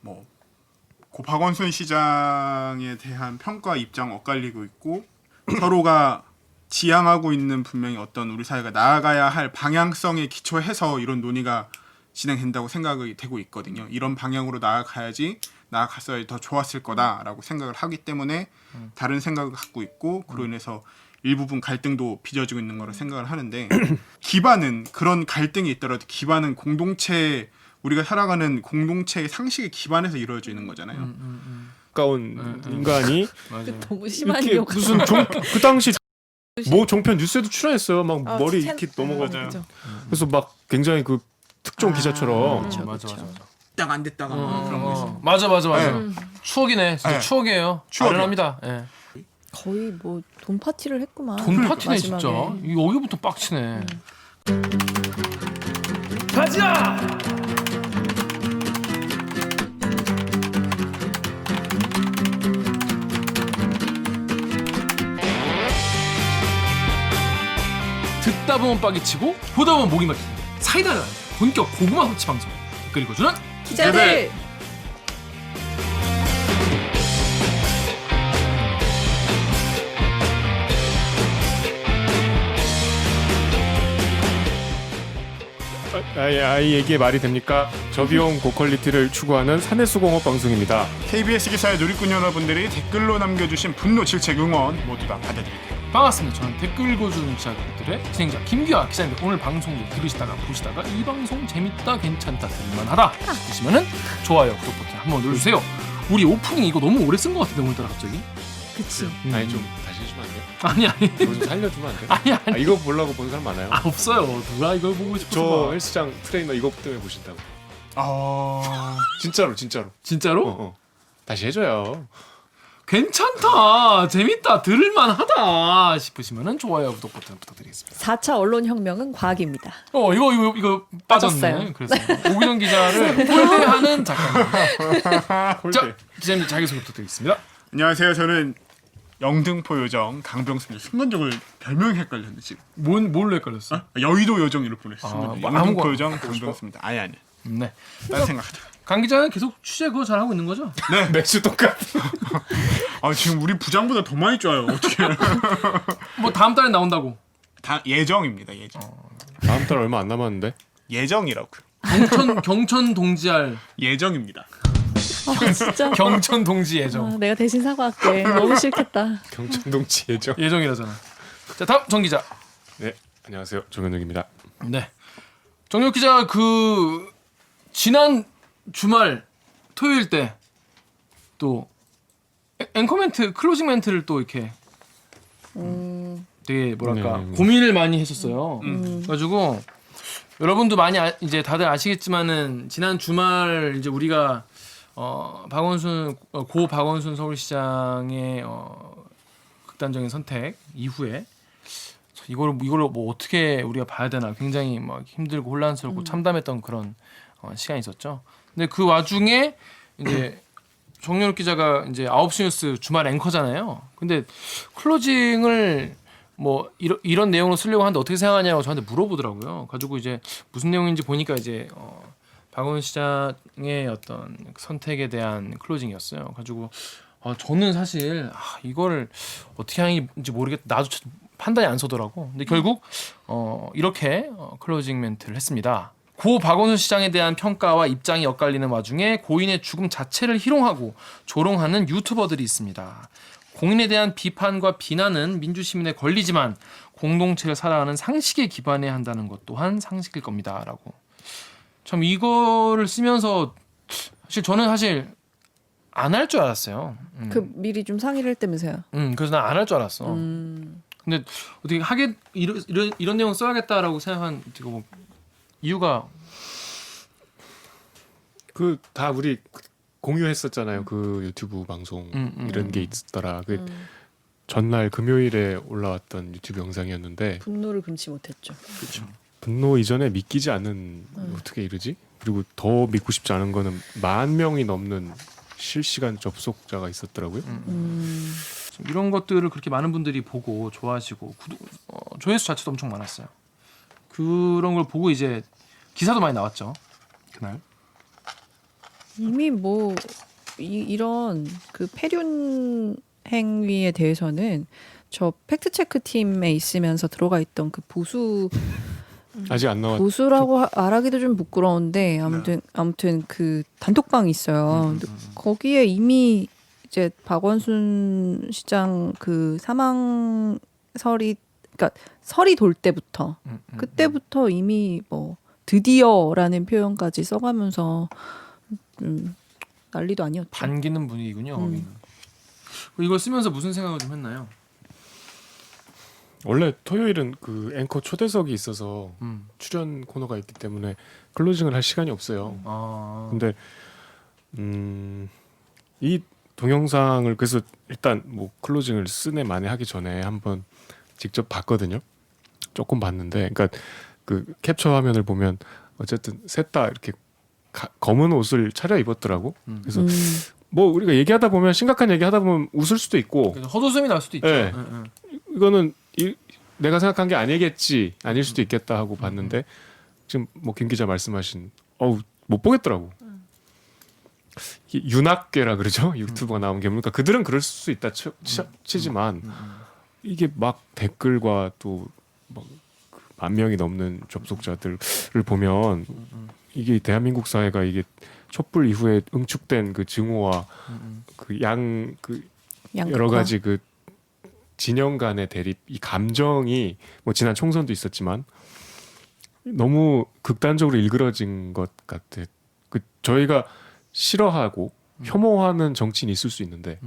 뭐 박원순 시장에 대한 평가 입장 엇갈리고 있고 서로가 지향하고 있는 분명히 어떤 우리 사회가 나아가야 할 방향성에 기초해서 이런 논의가 진행된다고 생각이 되고 있거든요. 이런 방향으로 나아갔어야 더 좋았을 거다라고 생각을 하기 때문에 다른 생각을 갖고 있고 그로 인해서 일부분 갈등도 빚어지고 있는 거라 생각을 하는데 기반은 그런 갈등이 있더라도 기반은 공동체 우리가 살아가는 공동체의 상식에 기반해서 이루어지는 거잖아요. 가까운 인간이 너무 심한 이렇게 욕. 무슨 그 당시 뭐 종편 뉴스에도 출연했어요. 막 머리 참- 이렇게 넘어가죠. 그죠. 그래서 막 굉장히 그 특종 기자처럼 그렇죠, 맞아. 딱 안 됐다가 그런 거 있어. 맞아. 네. 추억이네. 진짜 네. 추억이에요. 추억이에요. 아련합니다. 예. 거의 뭐 돈 파티를 했구만. 돈 파티네 마지막에. 진짜. 여기부터 빡치네. 가자. 듣다 보면 빡이 치고 보다 보면 목이 막히는 사이다를 본격 고구마 섭취 방송 댓글 읽어주는 기자들. 아이에게 말이 됩니까? 저비용 고퀄리티를 추구하는 사내수공업 방송입니다. KBS 기사의 누리꾼 여러분들이 댓글로 남겨주신 분노, 질책, 응원 모두 다 받아드릴게요. 반갑습니다. 저는 댓글 읽어주는 기자들의 진행자 김규하 기자입니다. 오늘 방송도 들으시다가 보시다가 이 방송 재밌다, 괜찮다, 들을만하다 싶으시면은 좋아요, 구독 버튼 한번 눌러주세요. 우리 오프닝 이거 너무 오래 쓴 것 같은데 오늘따라 갑자기? 그치. 아니 좀 다시 해주면 안 돼요? 아니 이거 좀 살려주면 안 돼요? 아니 이거 보려고 보는 사람 많아요. 없어요. 누가 이걸 보고 저 싶어서 헬스장 트레이너 이거 때문에 보신다고. 아, 진짜로. 진짜로? 다시 해줘요. 괜찮다, 재밌다, 들을만하다 싶으시면은 좋아요, 구독 버튼 부탁드리겠습니다. 4차 언론혁명은 과학입니다. 이거 빠졌네. 빠졌어요. 그래서 오기정 기자를 홀대하는 작가님. 홀대. 자, 기자님 자기소개 부탁드리겠습니다. 안녕하세요. 저는 영등포 요정 강병수입니다. 순간적으로 별명이 헷갈렸는데 지금. 뭘로 헷갈렸어? 여의도 요정 이렇게 보냈어. 아, 순간적으로. 뭐 영등포 아무거나 요정 강병수입니다. 아니. 네. 딴 생각하다. 강 기자는 계속 취재 그거 잘 하고 있는 거죠? 맥주 똑같. 지금 우리 부장보다 더 많이 쪄요. 어떻게? 뭐 다음 달에 나온다고. 다 예정입니다. 예정. 다음 달 얼마 안 남았는데. 예정이라고요. 경천 동지할 예정입니다. 진짜. 경천 동지 예정. 내가 대신 사과할게. 너무 싫겠다. 경천동치 예정. 예정이라잖아. 자, 다음 정 기자. 네, 안녕하세요. 정현욱입니다. 네. 정혁 기자 지난 주말 토요일 때 또 앵커 멘트 클로징 멘트를 또 이렇게 되게 뭐랄까 고민을 많이 했었어요. 그래가지고 여러분도 많이 이제 다들 아시겠지만은 지난 주말 이제 우리가 고 박원순 서울시장의 극단적인 선택 이후에 이걸 뭐 어떻게 우리가 봐야 되나 굉장히 막 힘들고 혼란스럽고 참담했던 그런 시간이 있었죠. 근데 그 와중에 이제 정연욱 기자가 이제 9시 뉴스 주말 앵커잖아요. 근데 클로징을 뭐 이런 내용으로 쓰려고 하는데 어떻게 생각하냐고 저한테 물어보더라고요. 가지고 이제 무슨 내용인지 보니까 이제 박원순 시장의 어떤 선택에 대한 클로징이었어요. 가지고 저는 사실 이거를 어떻게 하는지 모르겠다. 나도 판단이 안 서더라고. 근데 결국 이렇게 클로징 멘트를 했습니다. 고 박원순 시장에 대한 평가와 입장이 엇갈리는 와중에 고인의 죽음 자체를 희롱하고 조롱하는 유튜버들이 있습니다. 공인에 대한 비판과 비난은 민주시민의 권리지만 공동체를 살아가는 상식에 기반해야 한다는 것 또한 상식일 겁니다. 라고. 참 이거를 쓰면서 저는 안 할 줄 알았어요. 미리 좀 상의를 했다면서요. 그래서 난 안 할 줄 알았어. 근데 어떻게 이런 내용 써야겠다라고 생각한 뭐 이유가 다 우리 공유했었잖아요. 그 유튜브 방송 이런 게 있었더라. 전날 금요일에 올라왔던 유튜브 영상이었는데 분노를 금치 못했죠. 그렇죠. 분노 이전에 믿기지 않은 어떻게 이러지? 그리고 더 믿고 싶지 않은 거는 10,000명이 넘는 실시간 접속자가 있었더라고요. 이런 것들을 그렇게 많은 분들이 보고 좋아하시고 조회수 자체도 엄청 많았어요. 그런 걸 보고 이제 기사도 많이 나왔죠. 그날. 이미 뭐 이런 그 폐륜 행위에 대해서는 저 팩트 체크 팀에 있으면서 들어가 있던 그 아직 안 나왔. 보수라고 말하기도 좀 부끄러운데 아무튼 그 단톡방이 있어요. 근데 거기에 이미 이제 박원순 시장 그 사망설이 그러니까 설이 돌 때부터 그때부터 이미 뭐 드디어라는 표현까지 써가면서 난리도 아니었죠. 반기는 분위기군요. 거기는. 이걸 쓰면서 무슨 생각을 좀 했나요? 원래 토요일은 그 앵커 초대석이 있어서 출연 코너가 있기 때문에 클로징을 할 시간이 없어요. 근데 이 동영상을 그래서 일단 뭐 클로징을 쓰네 마네 하기 전에 한번 직접 봤거든요. 조금 봤는데, 그러니까 그 캡처 화면을 보면 어쨌든 셋 다 이렇게 검은 옷을 차려 입었더라고. 그래서 뭐 우리가 얘기하다 보면 심각한 얘기하다 보면 웃을 수도 있고, 헛웃음이 날 수도 있죠. 네. 이거는 내가 생각한 게 아니겠지, 아닐 수도 있겠다 하고 봤는데 지금 뭐 김 기자 말씀하신 못 보겠더라고. 윤학계라 그러죠. 유튜브가 나온 게 그러니까 그들은 그럴 수 있다 치지만 이게 막 댓글과 또 막 10,000명이 넘는 접속자들을 보면 이게 대한민국 사회가 이게 촛불 이후에 응축된 그 증오와 그 여러 가지 그 진영 간의 대립, 이 감정이 뭐 지난 총선도 있었지만 너무 극단적으로 일그러진 것 같아. 그 저희가 싫어하고 혐오하는 정치인이 있을 수 있는데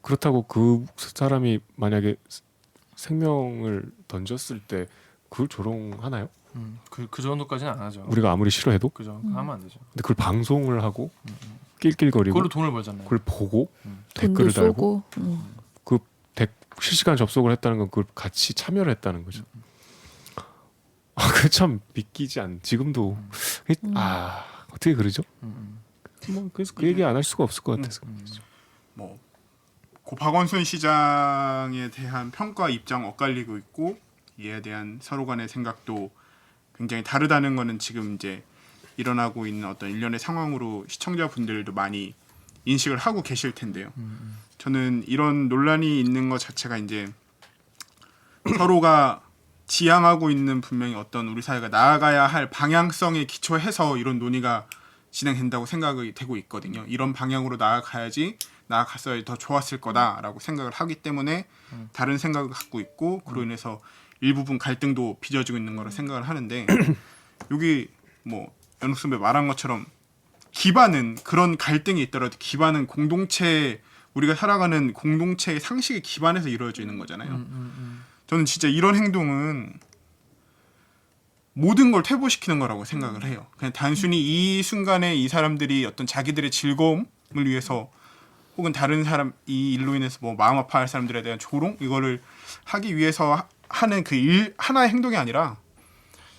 그렇다고 그 사람이 만약에 생명을 던졌을 때 그걸 조롱하나요? 그 정도까지는 안 하죠. 우리가 아무리 싫어해도? 그죠. 하면 안 되죠. 근데 그걸 방송을 하고 낄낄거리고 그걸로 돈을 벌잖아요. 그걸 보고 돈도 댓글을 달고 쏘고 그 실시간 접속을 했다는 건 그걸 같이 참여를 했다는 거죠. 그 참 믿기지 않. 지금도 어떻게 그러죠? 뭐 그래서 그 얘기 안 할 수가 없을 것 같아서. 뭐 고 박원순 시장에 대한 평가 입장 엇갈리고 있고 이에 대한 서로 간의 생각도 굉장히 다르다는 거는 지금 이제 일어나고 있는 어떤 일련의 상황으로 시청자분들도 많이 인식을 하고 계실 텐데요. 저는 이런 논란이 있는 것 자체가 이제 서로가 지향하고 있는 분명히 어떤 우리 사회가 나아가야 할 방향성에 기초해서 이런 논의가 진행된다고 생각이 되고 있거든요. 이런 방향으로 나아갔어야 더 좋았을 거다라고 생각을 하기 때문에 다른 생각을 갖고 있고 그로 인해서 일부분 갈등도 빚어지고 있는 거라 생각을 하는데 여기 뭐 연욱 선배 말한 것처럼 기반은 그런 갈등이 있더라도 기반은 공동체 우리가 살아가는 공동체의 상식에 기반해서 이루어져 있는 거잖아요. 저는 진짜 이런 행동은 모든 걸 퇴보시키는 거라고 생각을 해요. 그냥 단순히 이 순간에 이 사람들이 어떤 자기들의 즐거움을 위해서 혹은 다른 사람 이 일로 인해서 뭐 마음 아파할 사람들에 대한 조롱 이거를 하기 위해서 하는 그 하나의 행동이 아니라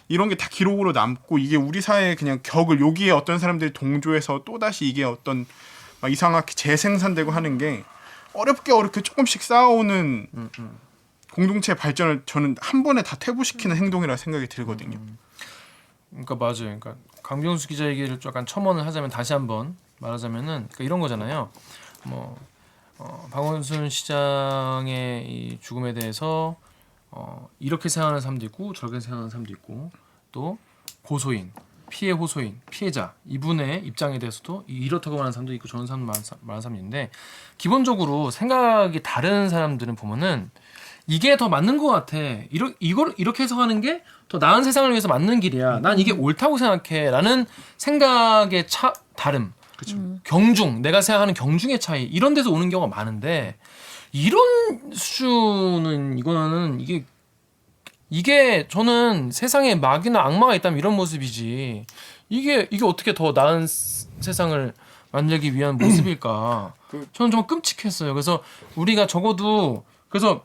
이런 게 다 기록으로 남고 이게 우리 사회의 그냥 격을 여기에 어떤 사람들이 동조해서 또다시 이게 어떤 막 이상하게 재생산되고 하는 게 어렵게 조금씩 쌓아오는 공동체 발전을 저는 한 번에 다 퇴보시키는 행동이라 생각이 들거든요. 그러니까 맞아요. 그러니까 강병수 기자 얘기를 약간 첨언을 하자면 다시 한번 말하자면은 그러니까 이런 거잖아요. 뭐 박원순 시장의 이 죽음에 대해서 이렇게 생각하는 사람도 있고 저렇게 생각하는 사람도 있고 또 고소인, 피해 호소인, 피해자 이분의 입장에 대해서도 이렇다고 말하는 사람도 있고 저런 사람도 말하는 사람이 있는데 기본적으로 생각이 다른 사람들은 보면은 이게 더 맞는 것 같아. 이걸 이렇게 해석하는 게 더 나은 세상을 위해서 맞는 길이야. 난 이게 옳다고 생각해. 라는 생각의 다름. 그렇죠. 경중, 내가 생각하는 경중의 차이. 이런 데서 오는 경우가 많은데 이런 수준은 이거는 이게 저는 세상에 마귀나 악마가 있다면 이런 모습이지. 이게 어떻게 더 나은 세상을 만들기 위한 모습일까? 저는 정말 끔찍했어요. 그래서 우리가 적어도 그래서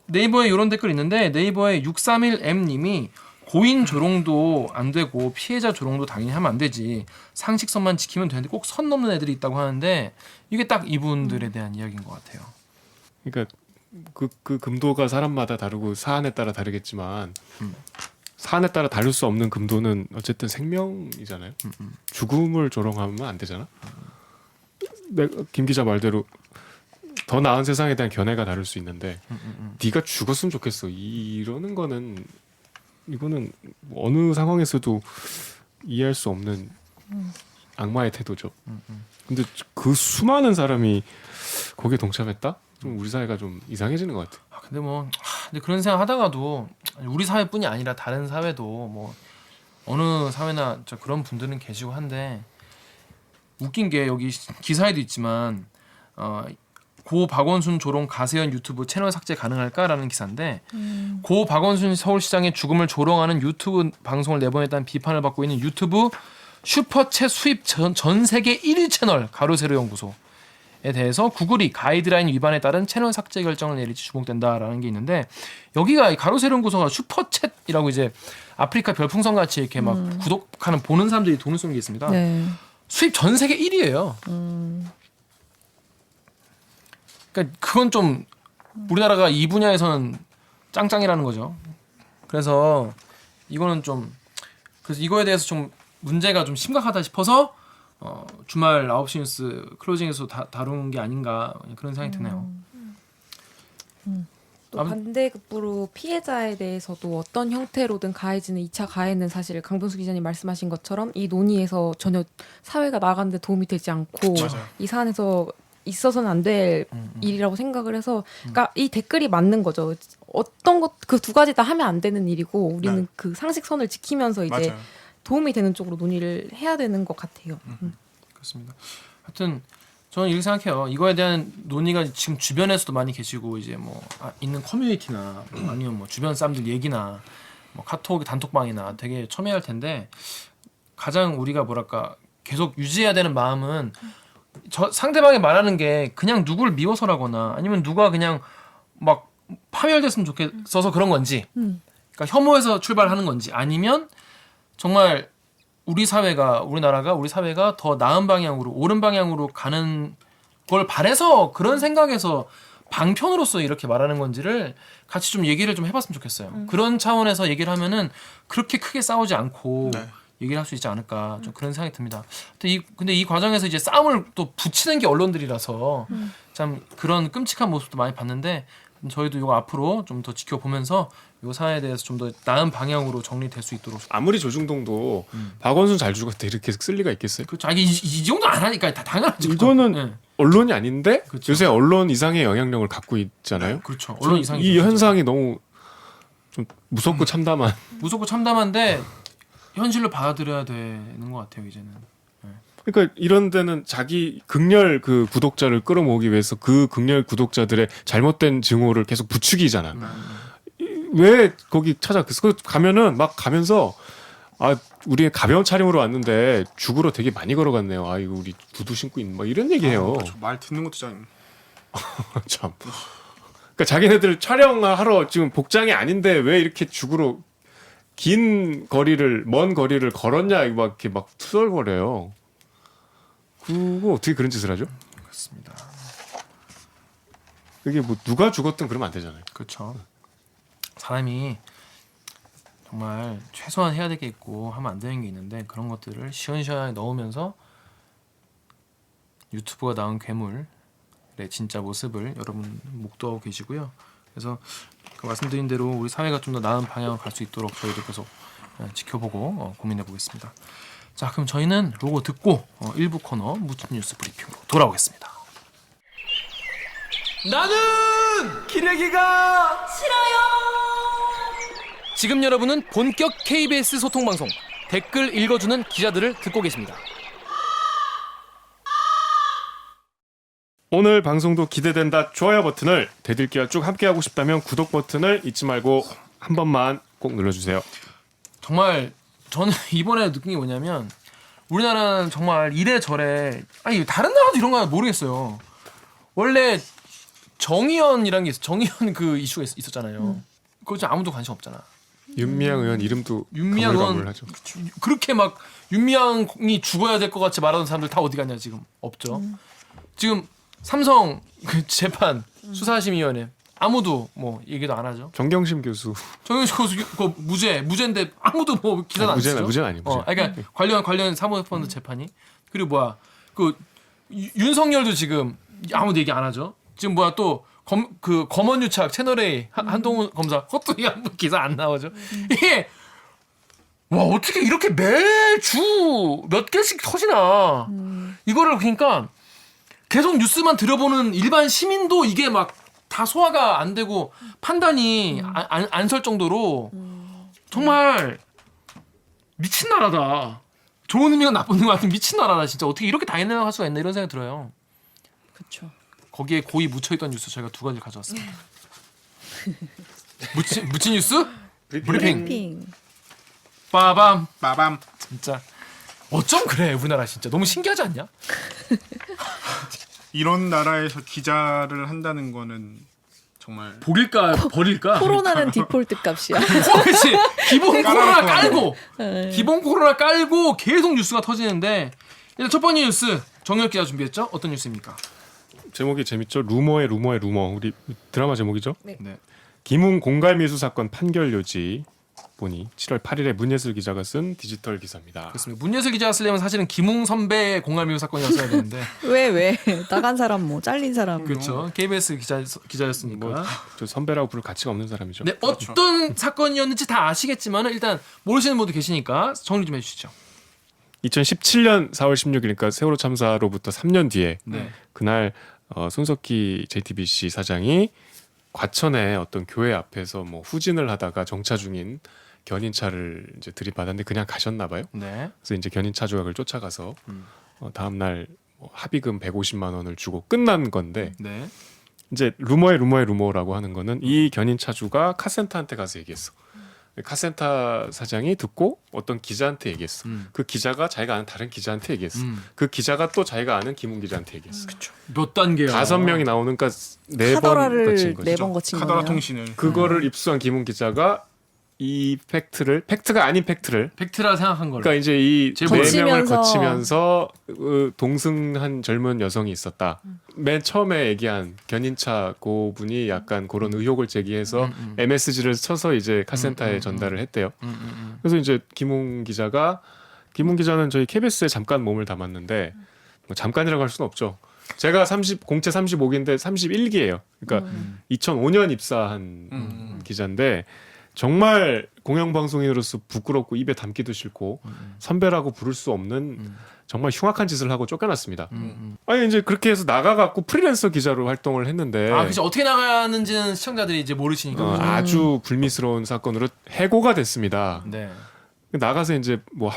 네이버에 이런 댓글 있는데 네이버에 631M님이 고인 조롱도 안 되고 피해자 조롱도 당연히 하면 안 되지. 상식선만 지키면 되는데 꼭 선 넘는 애들이 있다고 하는데 이게 딱 이분들에 대한 이야기인 것 같아요. 그러니까 그 금도가 사람마다 다르고 사안에 따라 다르겠지만 사안에 따라 다를 수 없는 금도는 어쨌든 생명이잖아요. 죽음을 조롱하면 안 되잖아. 김 기자 말대로 더 나은 세상에 대한 견해가 다를 수 있는데 네가 죽었으면 좋겠어 이러는 거는 이거는 어느 상황에서도 이해할 수 없는 악마의 태도죠. 근데 그 수많은 사람이 거기에 동참했다? 좀 우리 사회가 좀 이상해지는 것 같아. 근데 근데 그런 생각 하다가도 우리 사회뿐이 아니라 다른 사회도 뭐 어느 사회나 그런 분들은 계시고 한데 웃긴 게 여기 기사에도 있지만 고 박원순 조롱 가세현 유튜브 채널 삭제 가능할까라는 기사인데 고 박원순 서울시장의 죽음을 조롱하는 유튜브 방송을 내보냈다는 비판을 받고 있는 유튜브 슈퍼챗 수입 전 세계 1위 채널 가로세로 연구소에 대해서 구글이 가이드라인 위반에 따른 채널 삭제 결정을 내릴지 주목된다라는 게 있는데 여기가 가로세로 연구소가 슈퍼챗이라고 이제 아프리카 별풍선 같이 이렇게 막 구독하는 보는 사람들이 돈을 쏘는 게 있습니다. 네. 수입 전 세계 1위예요. 그러니까 그건 좀 우리나라가 이 분야에서는 짱짱이라는 거죠. 그래서 이거는 좀 그래서 이거에 대해서 좀 문제가 좀 심각하다 싶어서 주말 9시 뉴스 클로징에서 다룬 게 아닌가 그런 생각이 드네요. 또 반대급부로 피해자에 대해서도 어떤 형태로든 가해지는 2차 가해는 사실 강병수 기자님 말씀하신 것처럼 이 논의에서 전혀 사회가 나가는 데 도움이 되지 않고 맞아요. 이 사안에서 있어서는 안 될 일이라고 생각을 해서 그러니까 이 댓글이 맞는 거죠. 어떤 것 그 두 가지 다 하면 안 되는 일이고 우리는 네. 그 상식선을 지키면서 이제 맞아요. 도움이 되는 쪽으로 논의를 해야 되는 것 같아요. 그렇습니다. 하여튼 저는 이렇게 생각해요. 이거에 대한 논의가 지금 주변에서도 많이 계시고 이제 뭐 있는 커뮤니티나 뭐 아니면 뭐 주변 사람들 얘기나 뭐 카톡 단톡방이나 되게 첨예할 텐데 가장 우리가 뭐랄까 계속 유지해야 되는 마음은 저 상대방이 말하는 게 그냥 누구를 미워서라거나 아니면 누가 그냥 막 파멸됐으면 좋겠어서 그런 건지 그러니까 혐오에서 출발하는 건지 아니면 정말 우리 사회가 더 나은 방향으로 옳은 방향으로 가는 걸 바래서 그런 생각에서 방편으로서 이렇게 말하는 건지를 같이 좀 얘기를 좀 해봤으면 좋겠어요. 그런 차원에서 얘기를 하면은 그렇게 크게 싸우지 않고 네. 얘기를 할 수 있지 않을까 좀 그런 생각이 듭니다. 근데 이 과정에서 이제 싸움을 또 붙이는 게 언론들이라서 참 그런 끔찍한 모습도 많이 봤는데 저희도 이거 앞으로 좀 더 지켜보면서 이 사회에 대해서 좀 더 나은 방향으로 정리될 수 있도록. 아무리 조중동도 박원순 잘 죽었대 이렇게 쓸 리가 있겠어요? 그 자기 이 정도 안 하니까 다 당연하죠. 이거는 네. 언론이 아닌데 그쵸. 요새 언론 이상의 영향력을 갖고 있잖아요. 그렇죠. 언론 이상이 이 현상이 너무 좀 무섭고 참담한. 무섭고 참담한데 현실로 받아들여야 되는 것 같아요 이제는. 그러니까 이런 데는 자기 극렬 그 구독자를 끌어모으기 위해서 그 극렬 구독자들의 잘못된 증오를 계속 부추기잖아. 왜 거기 찾아갔어? 가면은 막 가면서 우리 가벼운 차림으로 왔는데 죽으러 되게 많이 걸어갔네요. 이거 우리 구두 신고 있는 막 이런 얘기해요. 말 듣는 것도 짱. 참. 그러니까 자기네들 촬영하러 지금 복장이 아닌데 왜 이렇게 죽으러 먼 거리를 걸었냐 막 이렇게 막 투덜거려요. 그거 어떻게 그런 짓을 하죠? 그렇습니다. 그게 뭐 누가 죽었든 그러면 안 되잖아요. 그렇죠. 사람이 정말 최소한 해야 될 게 있고 하면 안 되는 게 있는데 그런 것들을 시원시원하게 넣으면서 유튜브가 나온 괴물의 진짜 모습을 여러분 목도하고 계시고요. 그래서 그 말씀드린 대로 우리 사회가 좀 더 나은 방향으로 갈 수 있도록 저희도 계속 지켜보고 고민해 보겠습니다. 자, 그럼 저희는 로고 듣고 1부 코너 무튼 뉴스 브리핑으로 돌아오겠습니다. 나는 기레기가 싫어요. 지금 여러분은 본격 KBS 소통 방송 댓글 읽어주는 기자들을 듣고 계십니다. 오늘 방송도 기대된다 좋아요 버튼을 대들기와 쭉 함께하고 싶다면 구독 버튼을 잊지 말고 한 번만 꼭 눌러주세요. 정말 저는 이번에 느낀 게 뭐냐면 우리나라는 정말 이래저래 다른 나라도 이런 거 모르겠어요. 원래 정의연이라는 게 있어. 정의연 그 이슈가 있었잖아요. 그거 좀 아무도 관심 없잖아. 윤미향 의원 이름도 윤미향 의원 가물가물하죠. 그렇게 막 윤미향이 죽어야 될 것 같이 말하는 사람들 다 어디 갔냐 지금 없죠. 지금 삼성 그 재판 수사심의위원회 아무도 뭐 얘기도 안 하죠. 정경심 교수. 정영식 교수 그 무죄인데 아무도 뭐 기사 안 쓰죠. 무죄는 아니고. 그러니까 관련 사모펀드 재판이 그리고 뭐야 그 윤석열도 지금 아무도 얘기 안 하죠. 지금 뭐야 또 그 검언유착 채널A 한동훈 검사 그것도 아무 기사 안 나오죠. 이게 와 어떻게 이렇게 매주 몇 개씩 터지나 이거를 그러니까 계속 뉴스만 들어보는 일반 시민도 이게 막 다 소화가 안 되고 판단이 안 설 정도로 정말 미친 나라다. 좋은 의미가 나쁜 의미가 같은 미친 나라다. 진짜 어떻게 이렇게 다이내믹할 수가 있나 이런 생각이 들어요. 그렇죠. 거기에 고이 묻혀있던 뉴스 저희가 두 가지를 가져왔습니다. 묻힌 뉴스? 브리핑. 핑. 빠밤. 빠밤. 진짜 어쩜 그래 우리나라 진짜 너무 신기하지 않냐? 이런 나라에서 기자를 한다는 거는 정말 복일까 버릴까? 코로나는 디폴트 값이야. 그렇지. 기본 코로나 깔고 네. 기본 코로나 깔고 계속 뉴스가 터지는데 일단 첫 번째 뉴스 정혁 기자 준비했죠? 어떤 뉴스입니까? 제목이 재밌죠. 루머의 루머. 우리 드라마 제목이죠. 네. 네. 김웅 공갈미수 사건 판결 요지 보니 7월 8일에 문예슬 기자가 쓴 디지털 기사입니다. 그렇습니다. 문예슬 기자가 쓰려면 사실은 김웅 선배의 공갈미우 사건이었어야 되는데 왜 나간 사람 뭐 잘린 사람. 그렇죠. KBS 기자였으니까. 뭐 저 선배라고 부를 가치가 없는 사람이죠. 네, 어떤 사건이었는지 다 아시겠지만 일단 모르시는 분도 계시니까 정리 좀 해주시죠. 2017년 4월 16일이니까 세월호 참사로부터 3년 뒤에 네. 그날 손석희 JTBC 사장이 과천의 어떤 교회 앞에서 뭐 후진을 하다가 정차 중인 견인차를 이제 들이받았는데 그냥 가셨나 봐요. 네. 그래서 이제 견인차 조각을 쫓아가서 다음 날 뭐 합의금 150만 원을 주고 끝난 건데 네. 이제 루머라고 하는 거는 이 견인차주가 카센터한테 가서 얘기했어. 카센터 사장이 듣고 어떤 기자한테 얘기했어. 그 기자가 자기가 아는 다른 기자한테 얘기했어. 그 기자가 또 자기가 아는 김웅 기자한테 얘기했어. 몇 단계요? 5명이 나오니까 4번 카더라를 거친 거죠. 4번 거친 카더라 거네요. 통신을 그거를 입수한 김웅 기자가 이 팩트가 아닌 팩트를 팩트라 생각한 걸. 그러니까 이제 이 제목. 4명을 거치면서. 거치면서 동승한 젊은 여성이 있었다. 맨 처음에 얘기한 견인차 고분이 약간 그런 의혹을 제기해서 MSG를 쳐서 이제 카센터에 전달을 했대요. 그래서 이제 김웅 기자는 저희 KBS에 잠깐 몸을 담았는데 뭐 잠깐이라고 할 수는 없죠. 제가 공채 35기인데 31기예요. 그러니까 2005년 입사한 기자인데 정말 공영방송인으로서 부끄럽고 입에 담기도 싫고 선배라고 부를 수 없는 정말 흉악한 짓을 하고 쫓겨났습니다. 아니 이제 그렇게 해서 나가갖고 프리랜서 기자로 활동을 했는데 그치 어떻게 나가는지는 시청자들이 이제 모르시니까. 아주 불미스러운 사건으로 해고가 됐습니다. 네. 나가서 이제 뭐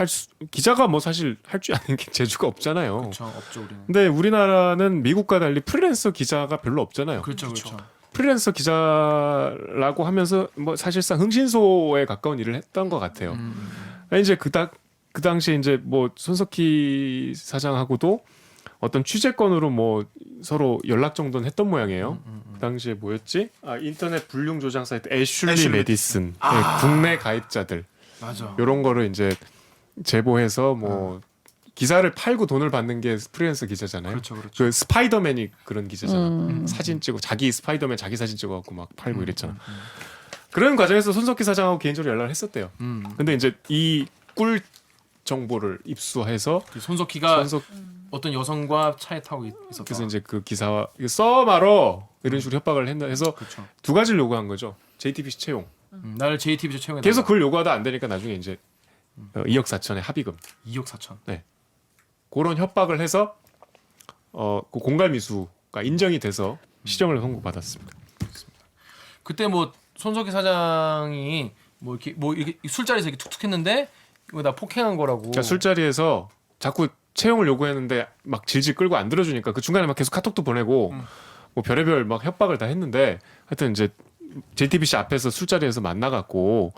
기자가 뭐 사실 할 줄 아는 게 재주가 없잖아요. 그렇죠. 없죠 우리는. 근데 우리나라는 미국과 달리 프리랜서 기자가 별로 없잖아요. 그렇죠. 프리랜서 기자라고 하면서 뭐 사실상 흥신소에 가까운 일을 했던 것 같아요. 이제 그 당시에 이제 뭐 손석희 사장하고도 어떤 취재건으로 뭐 서로 연락 정도는 했던 모양이에요. 그 당시에 뭐였지? 인터넷 불륜 조장 사이트 애슐리 메디슨 국내 가입자들 맞아. 이런 거를 이제 제보해서 뭐 기사를 팔고 돈을 받는 게 프리랜서 기자잖아요. 그렇죠. 그 스파이더맨이 그런 기자잖아. 사진 찍고 자기 스파이더맨 자기 사진 찍어갖고 막 팔고 이랬잖아. 그런 과정에서 손석희 사장하고 개인적으로 연락을 했었대요. 근데 이제 이 꿀 정보를 입수해서 손석희가 어떤 여성과 차에 타고 있었다. 그래서 이제 그 기사 써 말어 이런 식으로 협박을 해서 그렇죠. 두 가지를 요구한 거죠. JTBC 채용. 나를 JTBC 채용해. 계속 그걸 요구하다 안 되니까 나중에 이제 2억 4천의 합의금. 2억 4천. 그런 협박을 해서 그 공갈미수가 인정이 돼서 시정을 선고받았습니다. 그때 뭐 손석희 사장이 뭐 이렇게 술자리에서 이렇게 툭툭 했는데 이거 나 폭행한 거라고. 그러니까 술자리에서 자꾸 채용을 요구했는데 막 질질 끌고 안 들어주니까 그 중간에 막 계속 카톡도 보내고 뭐 별의별 막 협박을 다 했는데 하여튼 이제 JTBC 앞에서 술자리에서 만나갖고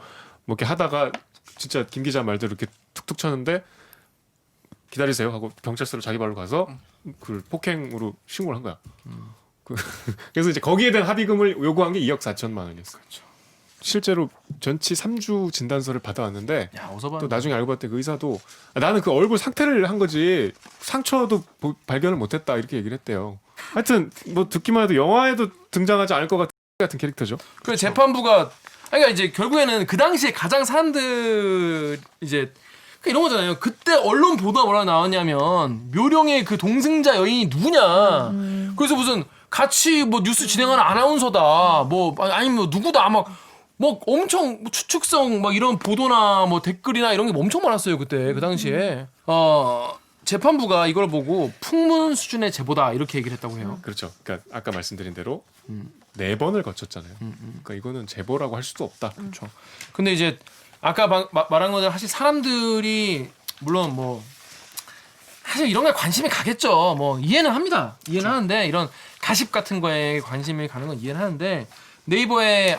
뭐 이렇게 하다가 진짜 김 기자 말대로 이렇게 툭툭 쳤는데 기다리세요 하고 경찰서로 자기 발로 가서 그 폭행으로 신고를 한 거야. 그래서 이제 거기에 대한 합의금을 요구한 게 2억 4천만 원이었어요. 그렇죠. 실제로 전치 3주 진단서를 받아왔는데 야, 어서 봐. 또 나중에 알고 봤더니 그 의사도 나는 그 얼굴 상태를 한 거지 상처도 발견을 못했다 이렇게 얘기를 했대요. 하여튼 뭐 듣기만 해도 영화에도 등장하지 않을 것 같은 같은 캐릭터죠. 그 재판부가 그러니까 이제 결국에는 그 당시에 가장 사람들 이제 이런 거잖아요. 그때 언론 보도가 뭐라 나왔냐면 묘령의 그 동승자 여인이 누구냐. 그래서 무슨 같이 뭐 뉴스 진행하는 아나운서다. 뭐 아니면 뭐 누구다. 뭐 엄청 추측성 막 이런 보도나 뭐 댓글이나 이런 게 엄청 많았어요 그때 그 당시에. 재판부가 이걸 보고 풍문 수준의 제보다 이렇게 얘기를 했다고 해요. 그렇죠. 그러니까 아까 말씀드린 대로 4번을 거쳤잖아요. 그러니까 이거는 제보라고 할 수도 없다. 그렇죠. 근데 이제 아까 말한 것처럼 사실 사람들이 물론 뭐 사실 이런 거에 관심이 가겠죠. 뭐 이해는 합니다. 이해는 하는데 이런 가십 같은 거에 관심이 가는 건 이해는 하는데 네이버에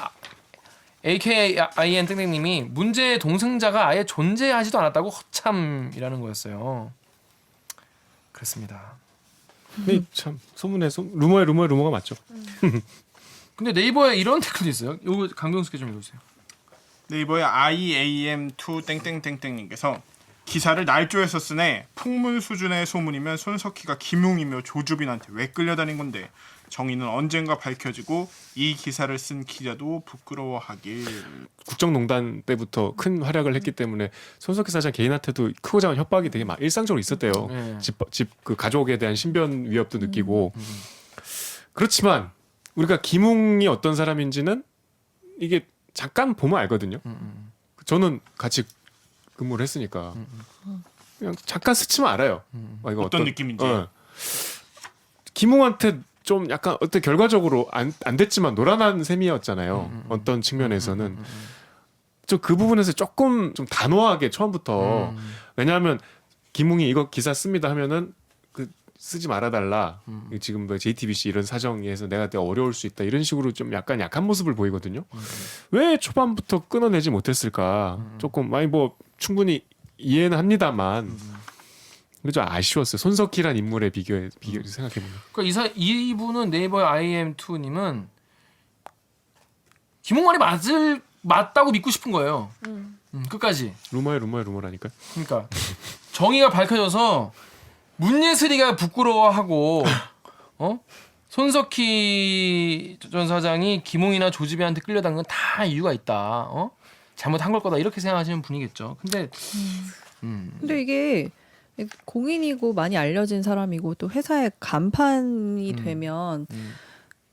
AKIN 땡땡님이 문제의 동승자가 아예 존재하지도 않았다고 허참이라는 거였어요. 그렇습니다. 근데 참 루머에 루머가 맞죠. 근데 네이버에 이런 댓글도 있어요. 요거 강병수께 좀 읽어주세요. 네이버의 IAM2 땡땡땡땡님께서 기사를 날조해서 쓰네. 풍문 수준의 소문이면 손석희가 김웅이며 조주빈한테 왜 끌려다닌 건데 정의는 언젠가 밝혀지고 이 기사를 쓴 기자도 부끄러워하길. 국정농단 때부터 큰 활약을 했기 때문에 손석희 사장 개인한테도 크고 작은 협박이 되게 일상적으로 있었대요. 네. 집 그 가족에 대한 신변 위협도 느끼고. 그렇지만 우리가 김웅이 어떤 사람인지는 이게 잠깐 보면 알거든요. 저는 같이 근무를 했으니까 그냥 잠깐 스치면 알아요. 이거 어떤 느낌인지. 김웅한테 좀 약간 어떤 결과적으로 안 됐지만 노란한 셈이었잖아요. 어떤 측면에서는 저 그 부분에서 조금 좀 단호하게 처음부터 왜냐하면 김웅이 이거 기사 씁니다 하면은 그 쓰지 말아달라. 지금 뭐 JTBC 이런 사정에서 내가 어려울 수 있다 이런 식으로 좀 약간 약한 모습을 보이거든요. 왜 초반부터 끊어내지 못했을까? 조금 많이 뭐 충분히 이해는 합니다만. 그죠 아쉬웠어요. 손석희란 인물의 비교 생각해보면. 그러니까 이분은 네이버의 IM2님은 김웅 말이 맞다고 믿고 싶은 거예요. 끝까지. 루머라니까. 그러니까 정의가 밝혀져서 문예슬이가 부끄러워하고 손석희 전 사장이 김웅이나 조지배한테 끌려다닌 건 다 이유가 있다. 잘못한 걸 거다 이렇게 생각하시는 분이겠죠. 근데 이게 공인이고 많이 알려진 사람이고 또 회사의 간판이 되면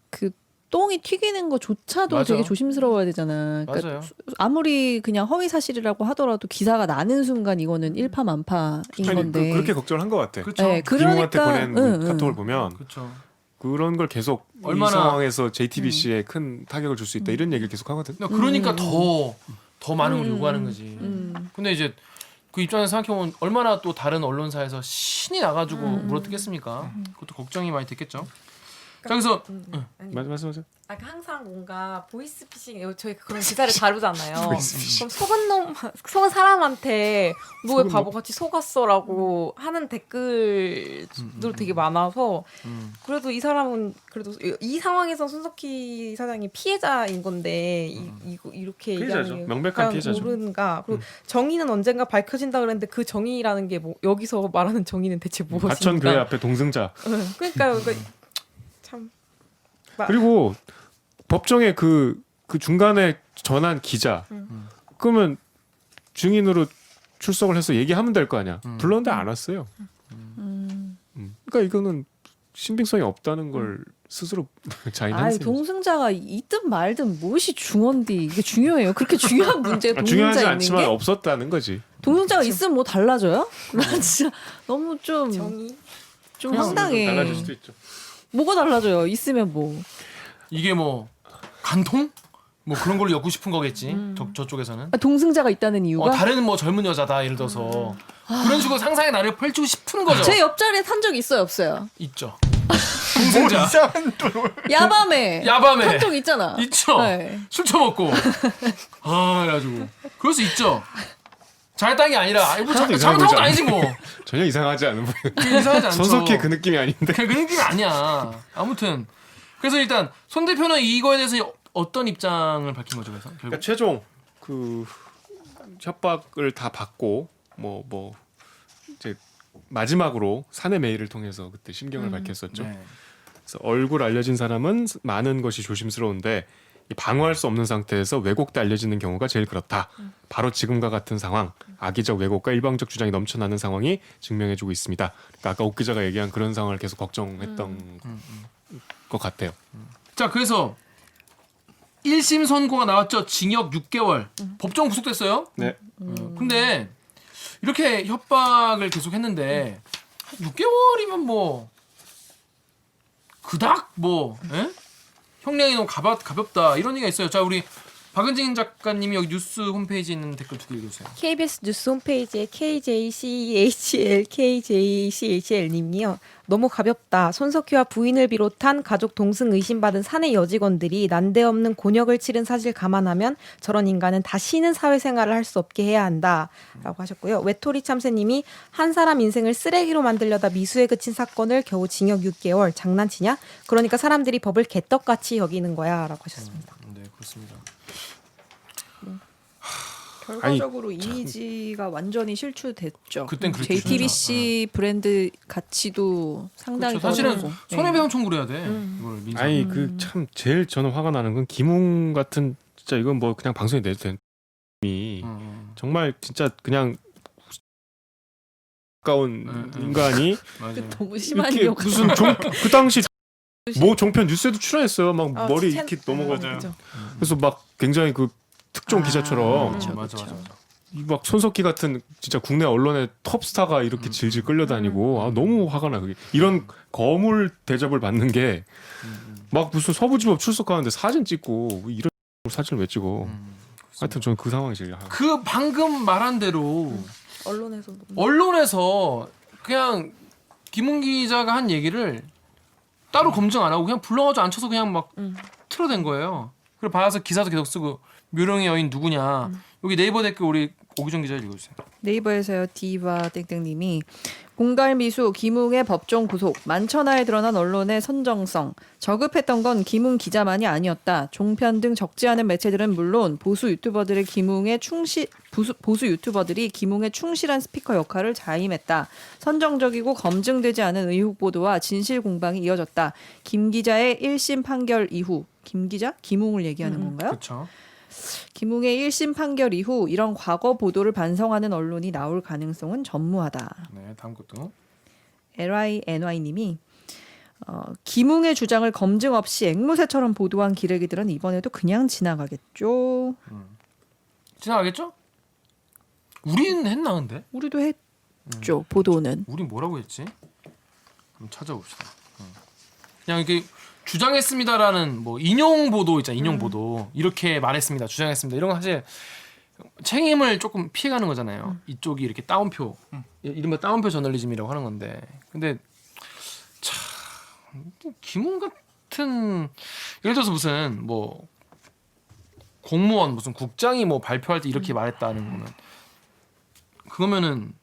그 똥이 튀기는 거조차도 맞아. 되게 조심스러워야 되잖아. 그러니까 맞아요. 아무리 그냥 허위 사실이라고 하더라도 기사가 나는 순간 이거는 일파만파인 건데. 그렇게 걱정을 한 것 같아. 그렇죠. 네, 김웅한테 그러니까 보낸 카톡을 보면 그렇죠. 그런 걸 계속 얼마나- 이 상황에서 JTBC에 큰 타격을 줄 수 있다 이런 얘기를 계속 하거든. 그러니까 더 많은 걸 요구하는 거지. 근데 이제 그 입장에서 생각해보면 얼마나 또 다른 언론사에서 신이 나가지고 물어뜯겠습니까? 그것도 걱정이 많이 됐겠죠. 자, 그래서 말씀하세요. 항상 뭔가 보이스피싱 저희 그런 기사를 다루잖아요. 보이스피싱. 그럼 속은 사람한테 너 왜 바보같이 속았어라고 하는 댓글도 되게 많아서 그래도 이 사람은 그래도 이 상황에서 손석희 사장이 피해자인 건데 이렇게 피해자죠. 얘기하는 게 명백한 과연 피해자죠. 모르는가. 그리고 정의는 언젠가 밝혀진다 그랬는데 그 정의라는 게 뭐 여기서 말하는 정의는 대체 무엇인가? 하천 교회 앞에 동승자. 그러니까 참. 그리고 법정에 그 중간에 전한 기자. 그러면 증인으로 출석을 해서 얘기하면 될 거 아니야. 불렀는데 안 왔어요. 그러니까 이거는 신빙성이 없다는 걸 스스로 자인한 셈이죠. 동승자가 있든 말든 무엇이 중요한데 이게 중요해요. 그렇게 중요한 문제 동승자 중요하지 있는 않지만 게 없었다는 거지. 동승자가 있으면 뭐 달라져요? 난 진짜 너무 좀 정의. 황당해. 달라질 수도 있죠. 뭐가 달라져요? 있으면 뭐. 이게 뭐 간통? 뭐 그런 걸로 엮고 싶은 거겠지. 저쪽에서는. 동승자가 있다는 이유가 다른 뭐 젊은 여자다 예를 들어서 그런 식으로 상상의 나를 펼치고 싶은 거죠. 제 옆자리에 탄 적 있어요, 없어요? 있죠. 동승자. 이상한 또 야밤에 야밤에. 탄 적 있잖아. 있죠. 네. 술 처먹고. 그래가지고. 그럴 수 있죠. 잘했다는 게 아니라 뭐 하나도 이상해 잘못한 보이지 건 아니지 뭐. 전혀 이상하지 않은 분. 이상하지 않죠. 손석희 그 느낌이 아닌데. 그 느낌이 아니야. 아무튼 그래서 일단 손 대표는 이거에 대해서 어떤 입장을 밝힌 거죠, 그래서 결국? 그러니까 최종 그 협박을 다 받고 뭐 이제 마지막으로 사내 메일을 통해서 그때 심경을 밝혔었죠. 네. 그래서 얼굴 알려진 사람은 많은 것이 조심스러운데 이 방어할 수 없는 상태에서 왜곡돼 알려지는 경우가 제일 그렇다. 바로 지금과 같은 상황, 악의적 왜곡과 일방적 주장이 넘쳐나는 상황이 증명해주고 있습니다. 그러니까 아까 옥 기자가 얘기한 그런 상황을 계속 걱정했던 것 같아요. 자, 그래서 1심 선고가 나왔죠. 징역 6개월. 법정 구속됐어요. 네. 근데 이렇게 협박을 계속 했는데 6개월이면 뭐 그닥 뭐 예? 형량이 너무 가볍다 이런 얘기가 있어요. 자, 우리 박은진 작가님이 여기 뉴스 홈페이지에 있는 댓글 두 개 읽어주세요. KBS 뉴스 홈페이지에 KJCHL님이요. 너무 가볍다. 손석희와 부인을 비롯한 가족 동승 의심받은 사내 여직원들이 난데없는 곤욕을 치른 사실 감안하면 저런 인간은 다시는 사회생활을 할 수 없게 해야 한다라고 하셨고요. 외톨이 참새님이 한 사람 인생을 쓰레기로 만들려다 미수에 그친 사건을 겨우 징역 6개월 장난치냐? 그러니까 사람들이 법을 개떡같이 여기는 거야라고 하셨습니다. 네, 그렇습니다. 결과적으로 이미지가 완전히 실추됐죠. 그땐 그랬죠. JTBC 브랜드 가치도 상당히 그렇죠. 사실은 떨어지고. 손해배상 청구를 해야 돼. 이걸 민사. 아니 그 참 제일 저는 화가 나는 건 김웅 같은 진짜 이건 뭐 그냥 방송에 내도 되는 이 정말 진짜 그냥 가까운 인간이 맞아요. 너무 심한 이렇게 욕. 무슨 그 당시 뭐 종편 뉴스에도 출연했어요. 막 머리 첸- 이렇게 넘어가지고 맞아요. 그죠. 그래서 막 굉장히 그 특종 기자처럼 그쵸, 맞아. 이 막 손석희 같은 진짜 국내 언론의 톱스타가 이렇게 질질 끌려다니고 아, 너무 화가 나. 그게 이런 거물 대접을 받는 게 막 무슨 서부지법 출석하는데 사진 찍고 이런 사진을 왜 찍어? 하여튼 저는 그 상황이 제일 그 방금 말한 대로 언론에서 언론에서 그냥 김웅 기자가 한 얘기를 따로 검증 안 하고 그냥 불러가지고 앉혀서 그냥 막 틀어댄 거예요. 그리고 봐서 기사도 계속 쓰고 묘령의 여인 누구냐. 여기 네이버 댓글 우리 오기정 기자 읽어주세요. 네이버에서요. 디바 땡땡님이 공갈미수 김웅의 법정 구속 만천하에 드러난 언론의 선정성 저급했던 건 김웅 기자만이 아니었다. 종편 등 적지 않은 매체들은 물론 보수 유튜버들이 김웅의 충실한 스피커 역할을 자임했다. 선정적이고 검증되지 않은 의혹 보도와 진실 공방이 이어졌다. 김 기자의 1심 판결 이후 김 기자? 김웅을 얘기하는 건가요? 그렇죠. 김웅의 1심 판결 이후 이런 과거 보도를 반성하는 언론이 나올 가능성은 전무하다. 네, 다음 것도. LINY님이 김웅의 주장을 검증 없이 앵무새처럼 보도한 기레기들은 이번에도 그냥 지나가겠죠. 지나가겠죠? 우리는 했나 근데? 우리도 했죠. 보도는. 우린 뭐라고 했지? 한번 찾아봅시다. 그냥 이렇게 주장했습니다라는 뭐 인용 보도 있잖아. 인용 보도 이렇게 말했습니다. 주장했습니다. 이런 거 사실 책임을 조금 피해가는 거잖아요. 이쪽이 이렇게 따옴표, 이른바 따옴표 저널리즘이라고 하는 건데, 근데 참 김웅 같은 예를 들어서 무슨 뭐 공무원 무슨 국장이 뭐 발표할 때 이렇게 말했다는 거는 그거면은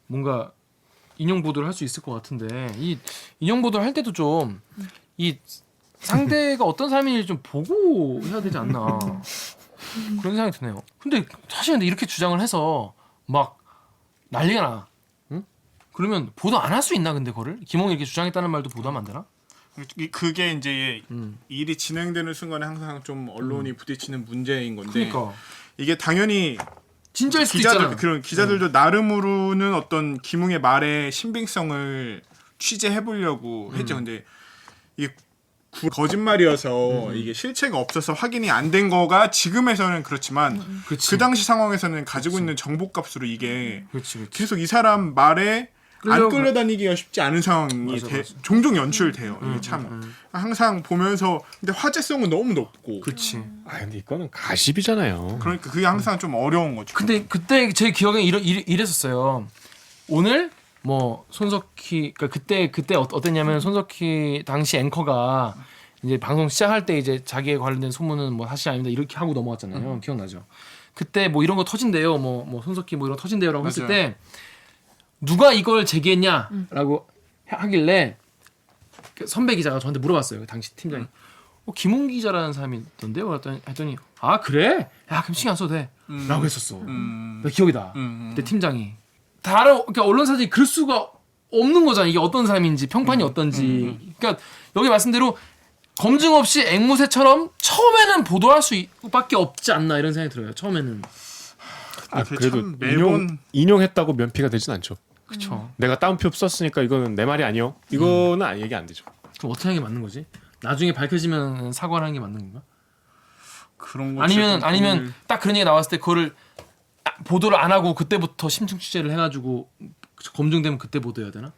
뭔가 인용 보도를 할 수 있을 것 같은데 이 인용 보도를 할 때도 좀 이 상대가 어떤 사람인지 좀 보고 해야 되지 않나 그런 생각이 드네요. 근데 사실 이렇게 주장을 해서 막 난리가 나. 응? 그러면 보도 안 할 수 있나 근데 그거를? 김홍이 이렇게 주장했다는 말도 보도하면 안 되나? 그게 이제 일이 진행되는 순간에 항상 좀 언론이 부딪히는 문제인 건데 그러니까 이게 당연히 진짜일 수도 있잖아. 그런 기자들도 나름으로는 어떤 김웅의 말의 신빙성을 취재해 보려고 했죠. 근데 이게 거짓말이어서 이게 실체가 없어서 확인이 안 된 거가 지금에서는 그렇지만 그치. 그 당시 상황에서는 가지고 있는 정보값으로 이게 그렇지. 계속 이 사람 말에 안 끌려- 끌려다니기가 쉽지 않은 상황이 맞아. 종종 연출돼요. 이게 참 항상 보면서 근데 화제성은 너무 높고 그렇지. 아 근데 이거는 가십이잖아요. 그러니까 그게 항상 좀 어려운 거죠. 근데 그때 제 기억에 이랬었어요. 오늘 뭐 손석희 그러니까 그때 어땠냐면 손석희 당시 앵커가 이제 방송 시작할 때 이제 자기에 관련된 소문은 뭐 사실 아닙니다 이렇게 하고 넘어갔잖아요. 기억나죠? 그때 뭐 이런 거 터진대요. 뭐 손석희 뭐 이런 거 터진대요라고 했을 맞아요. 때 누가 이걸 제기했냐라고 하길래 그 선배 기자가 저한테 물어봤어요. 그 당시 팀장이 김웅 기자라는 사람이 있던데요. 했더니 아 그래? 야 그럼 신경 안 써도 돼라고 했었어. 나 기억이다. 그때 팀장이 다른 그러니까 언론사들이 그럴 수가 없는 거잖아. 이게 어떤 사람인지 평판이 어떤지. 그러니까 여기 말씀대로 검증 없이 앵무새처럼 처음에는 보도할 수밖에 없지 않나 이런 생각이 들어요. 처음에는. 그래도 참 매번 인용했다고 면피가 되진 않죠. 그렇죠. 내가 따옴표 썼으니까 이거는 내 말이 아니요. 이거는 얘기 안 되죠. 그럼 어떻게 하는 게 맞는 거지? 나중에 밝혀지면 사과를 하는 게 맞는 건가? 그런 거 아니면 딱 그런 얘기 나왔을 때 그거를 보도를 안 하고 그때부터 심층 취재를 해가지고 검증되면 그때 보도해야 되나?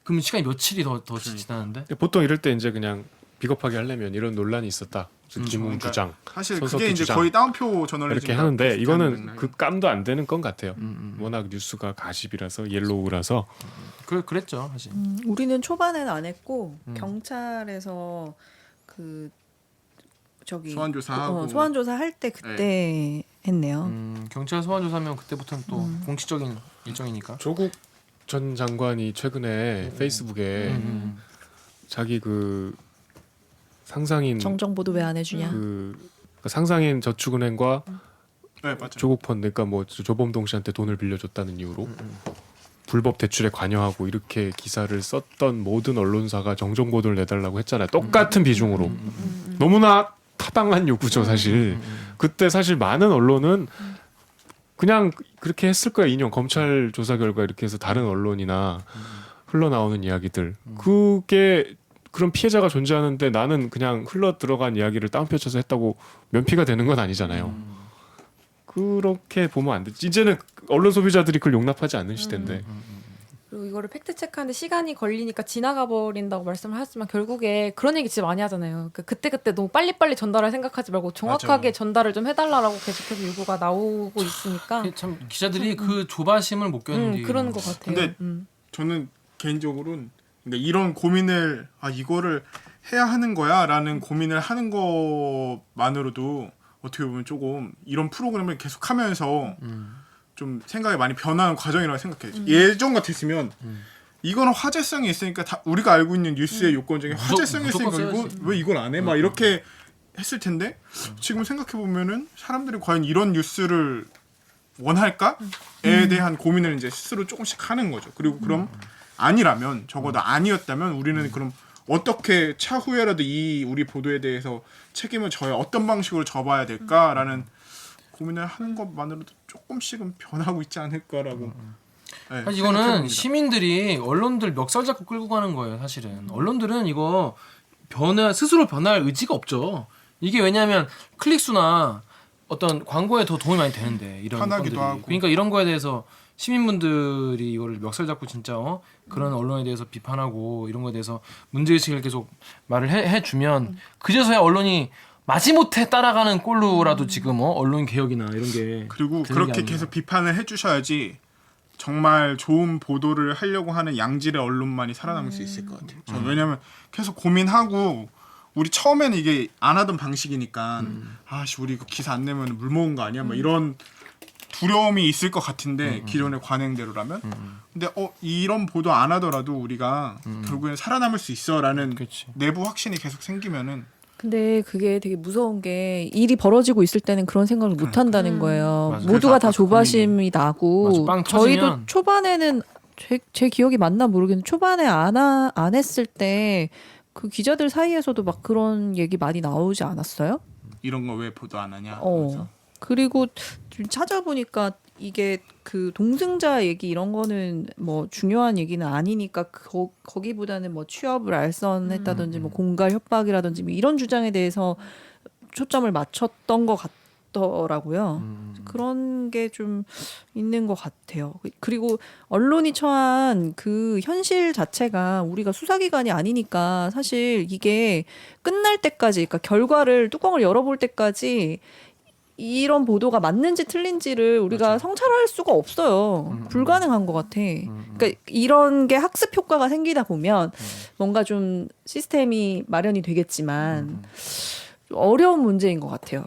그럼 시간이 며칠이 더 지나는데? 보통 이럴 때 이제 그냥 비겁하게 하려면 이런 논란이 있었다. 김웅 그러니까 주장, 사실 손석희 그게 이제 주장. 거의 따옴표 저널리즘 이렇게 하는데 이거는 그 깜도 안 되는 건 같아요. 워낙 뉴스가 가십이라서 옐로우라서 그랬죠 사실. 우리는 초반에는 안 했고 경찰에서 그 저기 소환조사하고 소환조사 할 때 그때 했네요. 경찰 소환 조사면 그때부터는 또 공식적인 일정이니까. 조국 전 장관이 최근에 페이스북에 자기 그 상상인 정정보도 왜 안 해주냐? 그 상상인 저축은행과 네, 맞죠. 조국 펀드 그러니까 뭐 조범동 씨한테 돈을 빌려줬다는 이유로 불법 대출에 관여하고 이렇게 기사를 썼던 모든 언론사가 정정 보도를 내달라고 했잖아요. 똑같은 비중으로. 너무나 타당한 요구죠, 사실. 그때 사실 많은 언론은 그냥 그렇게 했을 거야. 인용 검찰 조사 결과 이렇게 해서 다른 언론이나 흘러나오는 이야기들. 그게 그런 피해자가 존재하는데 나는 그냥 흘러 들어간 이야기를 따옴표 쳐서 했다고 면피가 되는 건 아니잖아요. 그렇게 보면 안 되지. 이제는 언론 소비자들이 그걸 용납하지 않는 시대인데. 그리고 이거를 팩트 체크하는데 시간이 걸리니까 지나가 버린다고 말씀을 하셨지만 결국에 그런 얘기 진짜 많이 하잖아요. 그때 너무 빨리빨리 전달할 생각하지 말고 정확하게 맞아요. 전달을 좀 해달라고 계속해서 요구가 나오고 있으니까 참 기자들이 그 조바심을 못 견디. 그런 것 같아요. 근데 저는 개인적으로는 그러니까 이런 고민을 이거를 해야 하는 거야라는 고민을 하는 것만으로도 어떻게 보면 조금 이런 프로그램을 계속하면서 좀 생각이 많이 변하는 과정이라고 생각해요. 예전 같았으면 이거는 화제성이 있으니까 다 우리가 알고 있는 뉴스의 요건 중에 화제성이 있으니까 무조건 왜 이걸 안 해? 막 이렇게 했을 텐데 지금 생각해 보면은 사람들이 과연 이런 뉴스를 원할까에 대한 고민을 이제 스스로 조금씩 하는 거죠. 그리고 그럼 아니라면 적어도 아니었다면 우리는 그럼 어떻게 차후에라도 이 우리 보도에 대해서 책임을 져야 어떤 방식으로 져봐야 될까라는 고민을 하는 것만으로도 조금씩은 변하고 있지 않을까라고. 네, 사실 이거는 생각해봅니다. 시민들이 언론들 멱살 잡고 끌고 가는 거예요. 사실은 언론들은 이거 스스로 변할 의지가 없죠. 이게 왜냐하면 클릭 수나 어떤 광고에 더 도움이 많이 되는데 이런 편하기도 건들이. 하고. 그러니까 이런 거에 대해서 시민분들이 이거를 멱살 잡고 진짜 그런 언론에 대해서 비판하고 이런 거에 대해서 문제의식을 계속 말을 해주면 그제서야 언론이 마지못해 따라가는 꼴로라도 지금 언론 개혁이나 이런 게 그리고 되는 게 그렇게 아닌가. 계속 비판을 해주셔야지 정말 좋은 보도를 하려고 하는 양질의 언론만이 살아남을 수 있을 것 같아요. 저는 왜냐하면 계속 고민하고 우리 처음에는 이게 안 하던 방식이니까 아씨 우리 이거 기사 안 내면 물 먹은 거 아니야? 막 이런 두려움이 있을 것 같은데 기존의 관행대로라면 근데 이런 보도 안 하더라도 우리가 결국엔 살아남을 수 있어라는 그치. 내부 확신이 계속 생기면은 근데 그게 되게 무서운 게 일이 벌어지고 있을 때는 그런 생각을 못 한다는 거예요. 맞아. 모두가 그래서 다 아까 조바심이 맞아. 나고 빵 저희도 터지면. 초반에는 제 기억이 맞나 모르겠는데 초반에 안 했을 때 그 기자들 사이에서도 막 그런 얘기 많이 나오지 않았어요? 이런 거 왜 보도 안 하냐? 그리고 좀 찾아보니까 이게 그 동승자 얘기 이런 거는 뭐 중요한 얘기는 아니니까 거기보다는 뭐 취업을 알선했다든지 뭐 공갈 협박이라든지 뭐 이런 주장에 대해서 초점을 맞췄던 것 같더라고요. 그런 게 좀 있는 것 같아요. 그리고 언론이 처한 그 현실 자체가 우리가 수사기관이 아니니까 사실 이게 끝날 때까지, 그러니까 결과를 뚜껑을 열어볼 때까지 이런 보도가 맞는지 틀린지를 우리가 성찰할 수가 없어요. 불가능한 것 같아. 그러니까 이런 게 학습 효과가 생기다 보면 뭔가 좀 시스템이 마련이 되겠지만 어려운 문제인 것 같아요.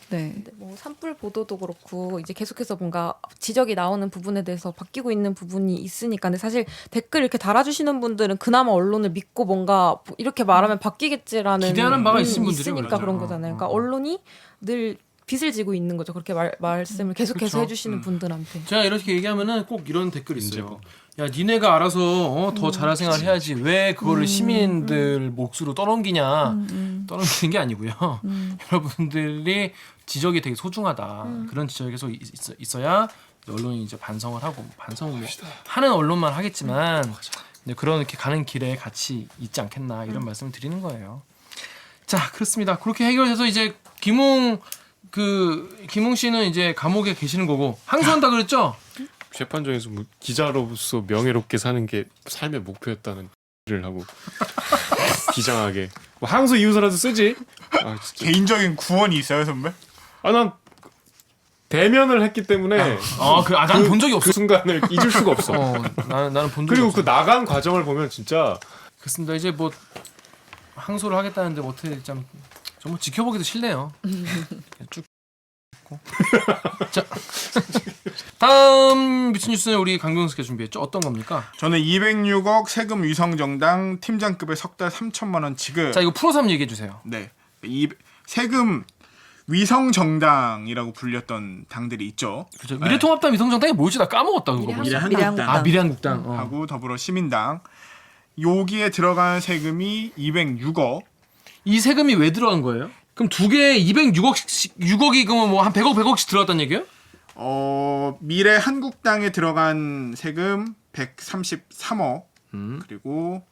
네. 근데 뭐 산불 보도도 그렇고 이제 계속해서 뭔가 지적이 나오는 부분에 대해서 바뀌고 있는 부분이 있으니까. 근데 사실 댓글 이렇게 달아주시는 분들은 그나마 언론을 믿고 뭔가 이렇게 말하면 바뀌겠지라는 기대하는 바가 있으신 분들이 있으니까 맞아요. 그런 거잖아요. 그러니까 언론이 늘 빚을 지고 있는 거죠. 그렇게 말씀을 계속해서 그쵸. 해주시는 분들한테. 제가 이렇게 얘기하면은 꼭 이런 댓글이 있어요. 야 니네가 알아서 더 잘할 생각을 해야지 왜 그거를 시민들 몫으로 떠넘기냐. 떠넘기는 게 아니고요. 여러분들이 지적이 되게 소중하다. 그런 지적이 계속 있어야 언론이 이제 반성을 하고 반성을 뭐 하는 언론만 하겠지만 이제 그런 이렇게 가는 길에 같이 있지 않겠나 이런 말씀을 드리는 거예요. 자 그렇습니다. 그렇게 해결돼서 이제 김웅 씨는 이제 감옥에 계시는 거고 항소한다 그랬죠? 재판정에서 뭐 기자로서 명예롭게 사는 게 삶의 목표였다는 를 하고 비장하게 뭐 항소 이유서라도 쓰지. 아, 진짜. 개인적인 구원이 있어요, 선배? 난 대면을 했기 때문에 나는 본 적이 없어. 그 순간을 잊을 수가 없어. 나는 본 적이 그리고 없어. 그 나간 과정을 보면 진짜 그렇습니다. 이제 뭐 항소를 하겠다는데 뭐 어떻게 좀 정말 지켜보기도 싫네요. 쭉. 자, 다음 미친 뉴스는 우리 강병수가 준비했죠. 어떤 겁니까? 저는 206억 세금 위성정당 팀장급의 석 달 3천만 원 지급. 자, 이거 풀어서 한번 얘기해 주세요. 네, 이 세금 위성정당이라고 불렸던 당들이 있죠. 그렇죠. 미래통합당 위성정당이 뭐였지? 나 까먹었다 그거. 미래한국당. 미래한국당. 하고 더불어시민당. 여기에 들어간 세금이 206억. 이 세금이 왜 들어간 거예요? 그럼 두 개에 6억이 그러면 뭐 한 100억씩 들어갔단 얘기예요? 미래한국당에 들어간 세금 133억. 그리고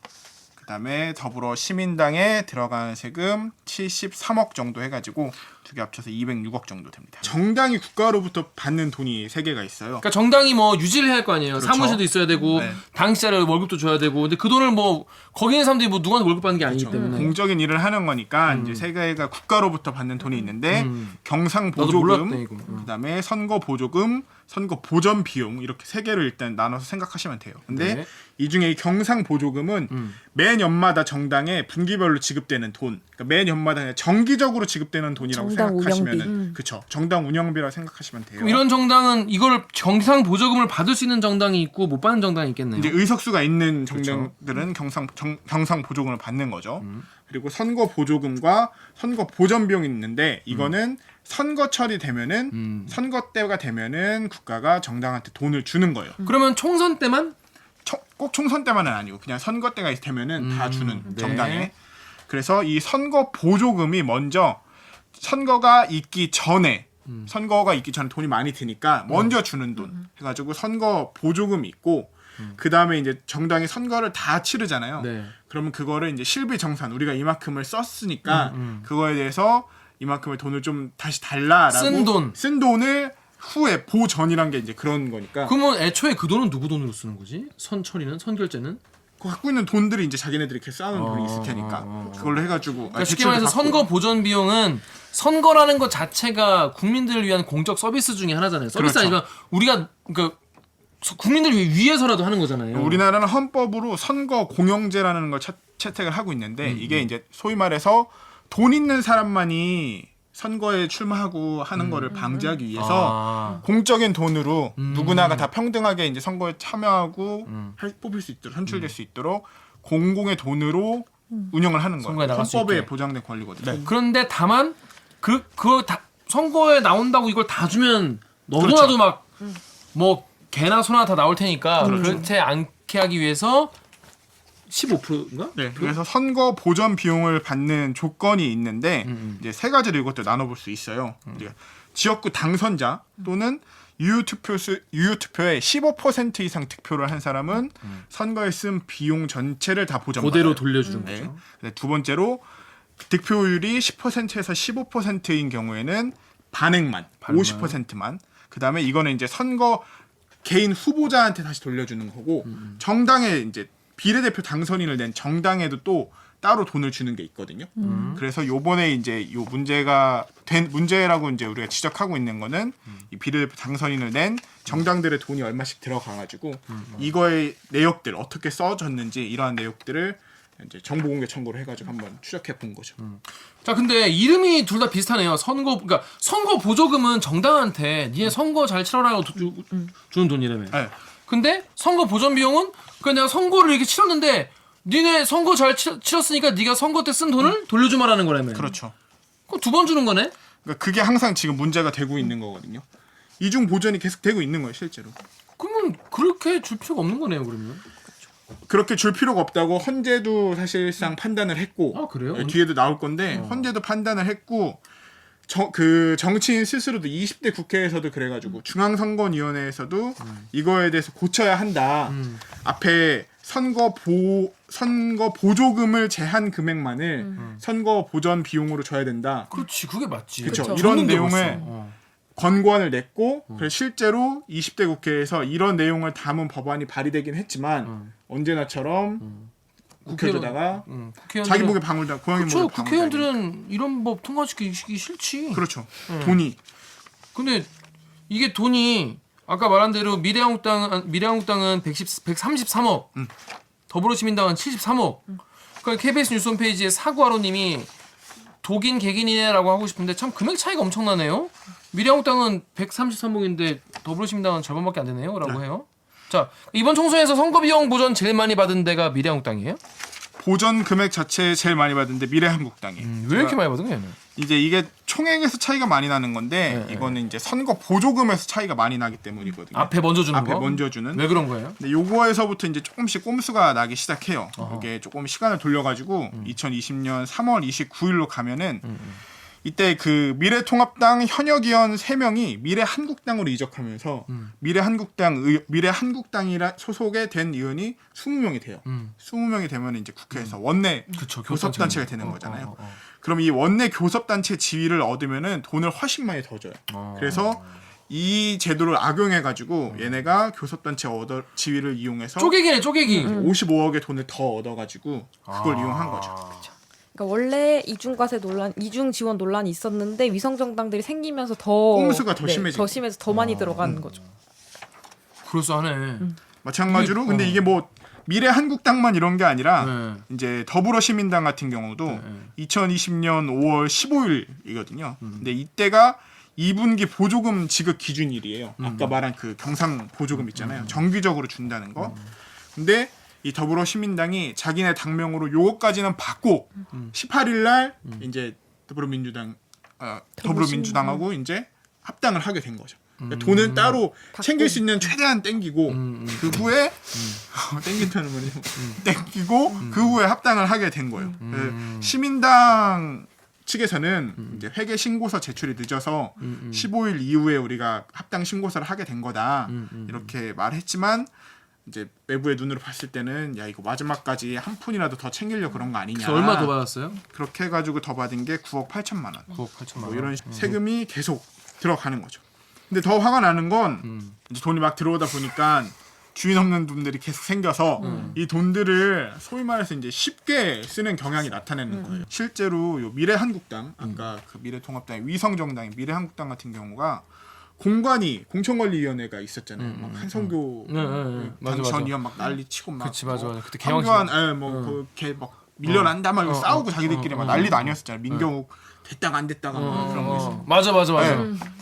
그다음에 더불어시민당에 들어간 세금 73억 정도 해가지고 두 개 합쳐서 206억 정도 됩니다. 정당이 국가로부터 받는 돈이 세 개가 있어요. 그러니까 정당이 뭐 유지를 해야 할 거 아니에요. 그렇죠. 사무실도 있어야 되고 네. 당시자를 월급도 줘야 되고. 근데 그 돈을 뭐 거기 있는 사람들이 뭐 누구한테 월급 받는 게 아니기 때문에. 공적인 일을 하는 거니까 이제 세 개가 국가로부터 받는 돈이 있는데 경상 나도 몰랐네, 보조금, 이거. 그다음에 선거 보조금, 선거 보전 비용 이렇게 세 개를 일단 나눠서 생각하시면 돼요. 근데 네. 이 중에 이 경상 보조금은 매년마다 정당에 분기별로 지급되는 돈, 그러니까 매년마다 그냥 정기적으로 지급되는 돈이라고 정당 생각하시면은 그렇죠. 정당 운영비라고 생각하시면 돼요. 그럼 이런 정당은 이걸 경상 보조금을 받을 수 있는 정당이 있고 못 받는 정당이 있겠네요. 이제 의석수가 있는 정당들은 경상 보조금을 받는 거죠. 그리고 선거 보조금과 선거 보전 비용이 있는데 이거는 선거철이 되면은 선거 때가 되면은 국가가 정당한테 돈을 주는 거예요. 그러면 총선 때만? 꼭 총선 때만은 아니고 그냥 선거 때가 되면은 다 주는 네. 정당에. 그래서 이 선거 보조금이 먼저 선거가 있기 전에 돈이 많이 드니까 먼저 주는 돈 해가지고 선거 보조금이 있고 그 다음에 이제 정당이 선거를 다 치르잖아요. 네. 그러면 그거를 이제 실비정산 우리가 이만큼을 썼으니까 그거에 대해서 이만큼의 돈을 좀 다시 달라라고 쓴 돈을 후에 보전이란 게 이제 그런 거니까. 그러면 애초에 그 돈은 누구 돈으로 쓰는 거지? 선처리는 선결제는? 그 갖고 있는 돈들이 이제 자기네들이 이렇게 쌓아놓은 돈이 있을 테니까 그걸로 해가지고. 그러니까 쉽게 말해서 선거 보전 비용은 선거라는 것 자체가 국민들을 위한 공적 서비스 중에 하나잖아요. 서비스 그렇죠. 아니면 우리가 그러니까 국민들 위해서라도 하는 거잖아요. 우리나라는 헌법으로 선거 공영제라는 걸 채택을 하고 있는데 이게 이제 소위 말해서 돈 있는 사람만이 선거에 출마하고 하는 거를 방지하기 위해서 공적인 돈으로 누구나가 다 평등하게 이제 선거에 참여하고 뽑힐 수 있도록 선출될 수 있도록 공공의 돈으로 운영을 하는 거예요. 선거에 나갈 수 헌법에 있게. 보장된 권리거든요. 그런데 다만 그거 다 선거에 나온다고 이걸 다 주면 너도나도 그렇죠. 막 뭐 개나 소나 다 나올 테니까 그렇지 않게 하기 위해서 15%인가? 네, 그래서 선거 보전 비용을 받는 조건이 있는데 이제 세 가지를 이것도 나눠볼 수 있어요. 이제 지역구 당선자 또는 유효투표의 15% 이상 득표를 한 사람은 선거에 쓴 비용 전체를 다 보전받아요. 그대로 돌려주는 네. 거죠. 두 번째로 득표율이 10%에서 15%인 경우에는 반액만, 50%만. 그다음에 이거는 이제 선거 개인 후보자한테 다시 돌려주는 거고 정당에 이제 비례대표 당선인을 낸 정당에도 또 따로 돈을 주는 게 있거든요. 그래서 요번에 이제 요 문제라고 이제 우리가 지적하고 있는 거는 이 비례대표 당선인을 낸 정당들의 돈이 얼마씩 들어가가지고 이거의 내역들 어떻게 써졌는지 이러한 내역들을 이제 정보공개 청구를 해가지고 한번 추적해 본 거죠. 자, 근데 이름이 둘 다 비슷하네요. 그러니까 선거 보조금은 정당한테 니네 선거 잘 치러라고 주는 돈이라며. 네. 근데 선거 보전 비용은 그냥 내가 선거를 이렇게 치렀는데 니네 선거 잘 치렀으니까 네가 선거 때 쓴 돈을 돌려주마라는 거라며. 그렇죠. 그럼 두 번 주는 거네? 그러니까 그게 항상 지금 문제가 되고 있는 거거든요. 이중 보전이 계속 되고 있는 거예요, 실제로. 그러면 그러면 그렇게 줄 필요가 없는 거네요, 그러면. 그렇게 줄 필요가 없다고 헌재도 사실상 판단을 했고 아, 그래요? 뒤에도 나올 건데 헌재도 판단을 했고 그 정치인 스스로도 20대 국회에서도 그래가지고 중앙선거위원회에서도 이거에 대해서 고쳐야 한다. 앞에 선거 보조금을 제한 금액만을 선거 보전 비용으로 줘야 된다. 그렇지, 그게 맞지. 그쵸. 그쵸. 이런 줬는데 내용을 벌써. 어. 권고안을 냈고 그래서 실제로 20대 국회에서 이런 내용을 담은 법안이 발의되긴 했지만 언제나처럼 국회에다가 국회의원들은 자기 목에 방울 다 고양이 그렇죠. 목에 방울 국회의원들은 이런 법 통과시키기 싫지. 그렇죠. 돈이 근데 이게 돈이 아까 말한 대로 미래한국당은 133억, 더불어시민당은 73억. 그러니까 KBS 뉴스 홈페이지에 사구하로님이 독인 개긴이네라고 하고 싶은데 참 금액 차이가 엄청나네요. 미래한국당은 133억인데 더불어시민당은 절반밖에 안 되네요라고 해요. 자, 이번 총선에서 선거비용 보전 제일 많이 받은 데가 미래한국당이에요? 보전 금액 자체에 제일 많이 받는데 미래한국당이 왜 이렇게 많이 받은 거예요? 이제 이게 총액에서 차이가 많이 나는 건데 이거는 이제 선거 보조금에서 차이가 많이 나기 때문이거든요. 앞에 먼저 주는 앞에 거? 먼저 주는. 왜 그런 거예요? 근데 요거에서부터 이제 조금씩 꼼수가 나기 시작해요. 이게 조금 시간을 돌려가지고 2020년 3월 29일로 가면은 이때 그 미래통합당 현역 의원 3명이 미래한국당으로 이적하면서 미래한국당이라 소속에 된 의원이 20명이 돼요. 20명이 되면 이제 국회에서 원내 그쵸, 교섭단체가 되는 거잖아요. 그럼 이 원내 교섭단체 지위를 얻으면은 돈을 훨씬 많이 더 줘요. 그래서 이 제도를 악용해가지고 얘네가 교섭단체 지위를 이용해서 쪼개기네, 쪼개기. 55억의 돈을 더 얻어가지고 그걸 이용한 거죠. 그러니까 원래 이중과세 논란, 이중 지원 논란이 있었는데 위성 정당들이 생기면서 더 꼼수가 더 심해지고. 더 심해서 더 많이 들어가는 거죠. 그럴싸하네. 마찬가지로 근데 이게 뭐 미래한국당만 이런 게 아니라 네. 이제 더불어시민당 같은 경우도 2020년 5월 15일이거든요. 근데 이때가 2분기 보조금 지급 기준일이에요. 아까 말한 그 경상 보조금 있잖아요. 정기적으로 준다는 거. 근데 이 더불어시민당이 자기네 당명으로 요거까지는 받고 18일 날 이제 더불어민주당하고 이제 합당을 하게 된 거죠. 그러니까 돈은 따로 챙길 수 있는 최대한 땡기고 그 후에 땡긴다는 말이 땡기고 그 후에 합당을 하게 된 거예요. 시민당 측에서는 이제 회계 신고서 제출이 늦어서 15일 이후에 우리가 합당 신고서를 하게 된 거다 이렇게 말했지만 이제 외부의 눈으로 봤을 때는 야 이거 마지막까지 한 푼이라도 더 챙기려 그런 거 아니냐. 그래서 얼마 더 받았어요? 그렇게 해가지고 더 받은 게 9억 8천만 원. 9억 8천만 원. 뭐 이런 세금이 계속 들어가는 거죠. 근데 더 화가 나는 건 이제 돈이 막 들어오다 보니까 주인 없는 분들이 계속 생겨서 이 돈들을 소위 말해서 이제 쉽게 쓰는 경향이 나타내는 거예요. 실제로 요 미래한국당 아까 그 미래통합당의 위성정당인 미래한국당 같은 경우가 공천관리위원회가 있었잖아요. 막 한성교 맞아, 맞아. 전 의원 막 난리치고 막 그치, 맞아, 맞아. 그때 황교안 개왕신. 그걔 막 밀려난다 막 싸우고 자기들끼리 막 난리도 아니었었잖아요. 민경욱 됐다가 안 됐다가 막 그런 거 있어. 맞아.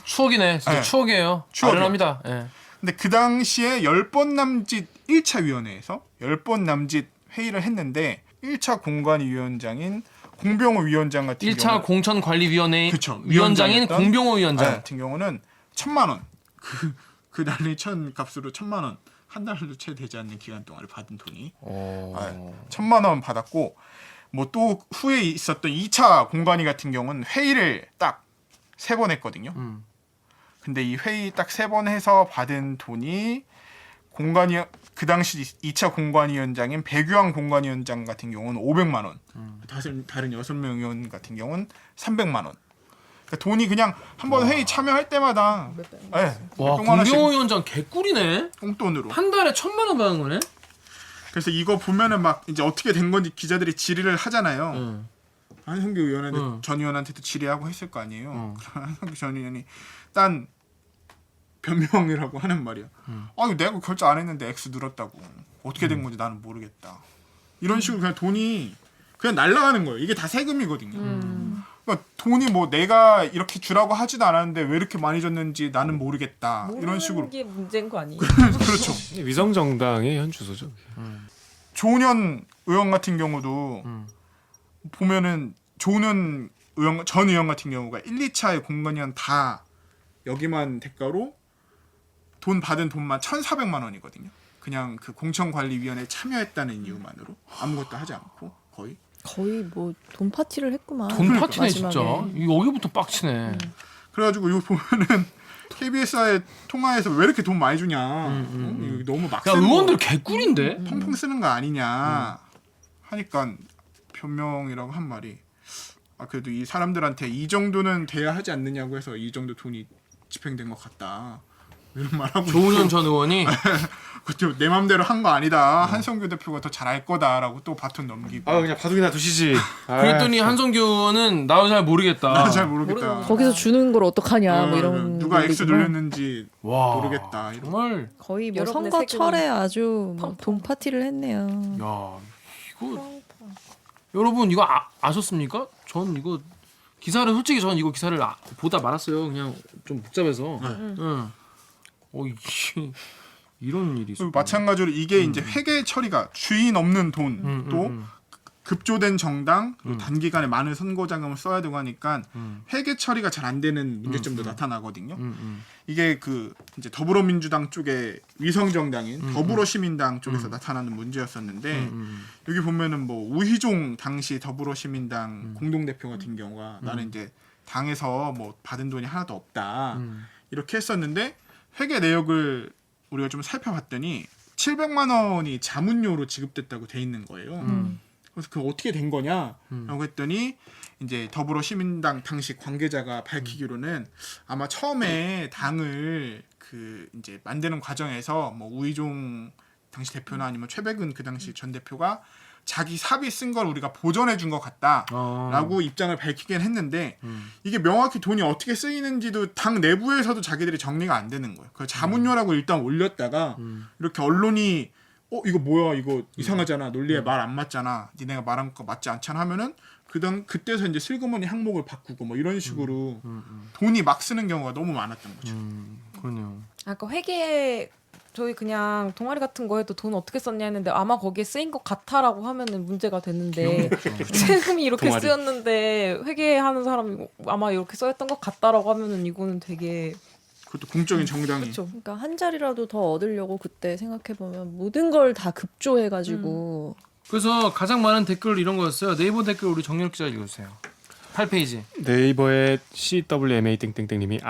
추억이네. 진짜 네. 추억이에요. 추억이에요. 아련합니다. 예. 근데 그 당시에 10번 남짓 1차 위원회에서 10번 남짓 회의를 했는데 1차 공관위원장인 공병호 위원장 같은 1차 경우는 공천관리위원회 그쵸, 위원장인 위원장이었던 공병호 위원장. 같은 경우는 1,000만 원. 그 난리 천 값으로 1,000만 원. 한 달도 채 되지 않는 기간 동안에 받은 돈이 1,000만 원 받았고 뭐 또 후에 있었던 2차 공관위 같은 경우는 회의를 딱 3번 했거든요. 근데 이 회의 딱 3번 해서 받은 돈이 공관위 그 당시 2차 공관위원장인 백유왕 공관위원장 같은 경우는 500만 원. 다른 6명 의원 같은 경우는 300만 원. 그러니까 돈이 그냥 한번 회의 참여할 때마다 와, 몇백만 원씩 공병호 위원장 개꿀이네. 똥돈으로. 한 달에 1,000만 원 받는 거네. 그래서 이거 보면은 막 이제 어떻게 된 건지 기자들이 질의를 하잖아요. 한성규 의원한테 전 의원한테도 질의하고 했을 거 아니에요. 그럼 한성규 전 의원이 딴 변명이라고 하는 말이야. 아 이거 내가 결제 안 했는데 X 늘었다고. 어떻게 된 건지 나는 모르겠다. 이런 식으로 그냥 돈이 그냥 날아가는 거예요. 이게 다 세금이거든요. 그러니까 돈이 뭐 내가 이렇게 주라고 하지도 않았는데 왜 이렇게 많이 줬는지 나는 모르겠다. 이런 식으로. 게 문제인 거 아니에요? 그렇죠. 위성정당의 현 주소죠. 조은현 의원 같은 경우도 보면은 조은현 의원 전 의원 같은 경우가 1, 2차의 공관위원 다 여기만 대가로 돈 받은 돈만 1,400만 원이거든요. 그냥 그 공천관리위원회에 참여했다는 이유만으로 아무것도 하지 않고 거의. 뭐 돈 파티를 했구만. 돈 파티네 마지막에. 진짜. 이거 여기부터 빡치네. 그래가지고 이거 보면은 KBS와의 통화에서 왜 이렇게 돈 많이 주냐. 이거 너무 막 야 쓰는 의원들 거, 개꿀인데. 펑펑 쓰는 거 아니냐 하니까 변명이라고 한 말이 그래도 이 사람들한테 이 정도는 돼야 하지 않느냐고 해서 이 정도 돈이 집행된 것 같다. 이런 말하고 조은현 전 의원이 그것도 내 맘대로 한 거 아니다. 한성규 대표가 더 잘할 거다라고 또 바톤 넘기고. 그냥 바둑이나 두시지. 그랬더니 한성규 의원은 나도 잘 모르겠다. 나도 잘 모르겠다. 거기서 주는 걸 어떡하냐 뭐 이런 누가 X 논리구나. 돌렸는지 와 모르겠다. 이런. 정말 거의 뭐 여러분의 선거철에 아주 뭐 돈 파티를 했네요. 야 이거 여러분 이거 아셨습니까? 전 이거 기사를 솔직히 전 이거 기사를 보다 말았어요. 그냥 좀 복잡해서. 응. 이게 이런 일이 있어. 그리고 마찬가지로 이게 이제 회계 처리가 주인 없는 돈 또 급조된 정당 그리고 단기간에 많은 선거 자금을 써야 되고 하니까 회계 처리가 잘 안 되는 문제점도 나타나거든요. 이게 그 이제 더불어민주당 쪽의 위성 정당인 더불어시민당 쪽에서 나타나는 문제였었는데 여기 보면은 뭐 우희종 당시 더불어시민당 공동대표 같은 경우가 나는 이제 당에서 뭐 받은 돈이 하나도 없다 이렇게 했었는데 회계 내역을 우리가 좀 살펴봤더니 700만 원이 자문료로 지급됐다고 돼 있는 거예요. 그래서 그 어떻게 된 거냐라고 했더니 이제 더불어시민당 당시 관계자가 밝히기로는 아마 처음에 당을 그 이제 만드는 과정에서 뭐 우희종 당시 대표나 아니면 최백은 그 당시 전 대표가 자기 사비 쓴 걸 우리가 보전해 준 것 같다라고 입장을 밝히긴 했는데 이게 명확히 돈이 어떻게 쓰이는지도 당 내부에서도 자기들이 정리가 안 되는 거예요. 그 자문료라고 일단 올렸다가 이렇게 언론이 이거 뭐야 이거 이상하잖아 논리에 말 안 맞잖아 니네가 말한 거 맞지 않잖아 하면은 그때서 이제 슬그머니 항목을 바꾸고 뭐 이런 식으로 돈이 막 쓰는 경우가 너무 많았던 거죠. 그러네요. 아까 회계 저희 그냥 동아리 같은 거 해도 돈 어떻게 썼냐 했는데 아마 거기에 쓰인 것 같아라고 하면은 문제가 되는데 세금이 이렇게 동아리. 쓰였는데 회계하는 사람이 아마 이렇게 써였던 것 같다라고 하면은 이거는 되게 그것도 공적인 정당이 그렇죠. 그러니까 한 자리라도 더 얻으려고 그때 생각해 보면 모든 걸 다 급조해가지고 그래서 가장 많은 댓글 이런 거였어요. 네이버 댓글 우리 정렬 기자 읽어주세요. 8페이지. 네이버의 CWMA 땡땡땡님이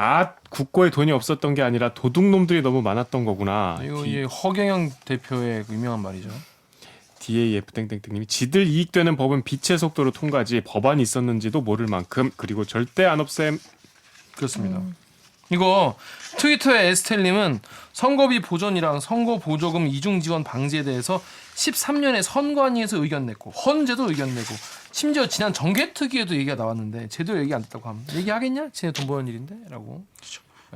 국고에 돈이 없었던 게 아니라 도둑놈들이 너무 많았던 거구나. 이거 이제 허경영 대표의 그 유명한 말이죠. DAF 땡땡땡님이 지들 이익되는 법은 빛의 속도로 통과지 법안이 있었는지도 모를 만큼 그리고 절대 안 없앰. 그렇습니다. 이거 트위터의 에스텔님은 선거비 보전이랑 선거 보조금 이중 지원 방지에 대해서 13년에 선관위에서 의견 냈고 헌재도 의견 내고 심지어 지난 정개특위에도 얘기가 나왔는데 제대로 얘기 안 됐다고 하면 얘기하겠냐? 쟤네 돈 버는 일인데? 라고.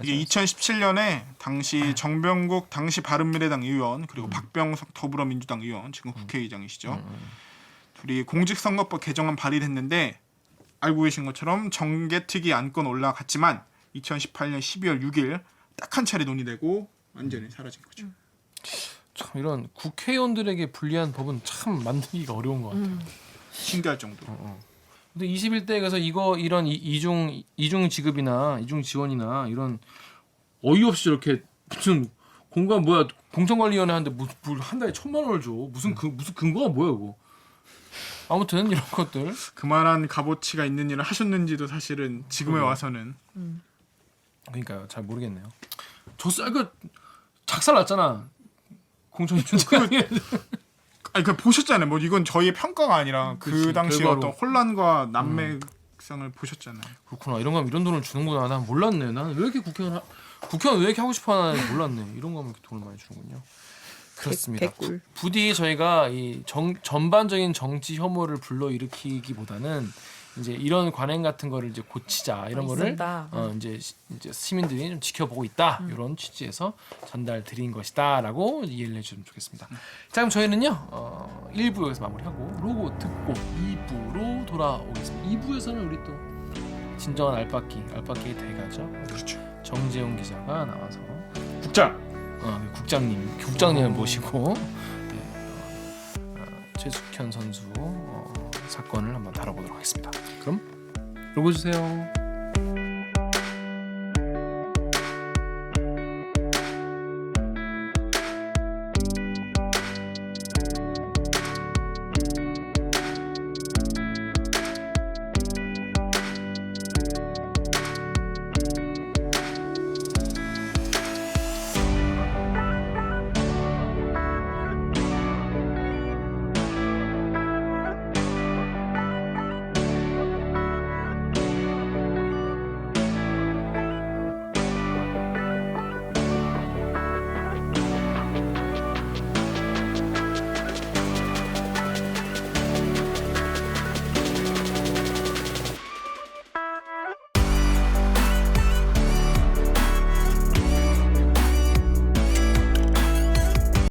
이게 2017년에 당시 정병국 당시 바른미래당 의원 그리고 박병석 더불어민주당 의원 지금 국회의장이시죠. 둘이 공직선거법 개정안 발의했는데 알고 계신 것처럼 정개특위 안건 올라갔지만 2018년 12월 6일 딱 한 차례 논의되고 완전히 사라진 거죠. 참 이런 국회의원들에게 불리한 법은 참 만들기가 어려운 것 같아요. 신기할 정도. 근데 21대에 가서 이런 이중 지급이나 이중 지원이나 이런 어이없이 이렇게 무슨 공천관리위원회 하는데 한 달에 1,000만 원을 줘. 무슨 근거가 뭐야 이거. 아무튼 이런 것들. 그만한 값어치가 있는 일을 하셨는지도 사실은 지금에 와서는 그러니까요. 잘 모르겠네요. 그 작살 났잖아. 공천위원회. 아니 그 보셨잖아요. 뭐 이건 저희의 평가가 아니라 그 그치, 당시 결과로. 어떤 혼란과 난맥성을 보셨잖아요. 그렇구나. 이런 돈을 주는구나. 난 몰랐네. 나는 왜 이렇게 국회의원 왜 이렇게 하고 싶어 하나 몰랐네. 이런 거 하면 이렇게 돈을 많이 주는군요. 그렇습니다. 개꿀. 부디 저희가 이 전반적인 정치 혐오를 불러일으키기보다는 이제 이런 관행 같은 거를 이제 고치자 이런 거를 있었다. 이제 시민들이 좀 지켜보고 있다 이런 취지에서 전달 드린 것이다라고 이해를 해주시면 좋겠습니다. 자 그럼 저희는요 1부 여기서 마무리하고 로고 듣고 2부로 돌아오겠습니다. 2부에서는 우리 또 진정한 알바끼의 대가죠. 그렇죠. 정재용 기자가 나와서 국장. 국장님을 모시고 최숙현 선수 사건을 한번 다뤄보도록 하겠습니다. 그럼 로고 주세요.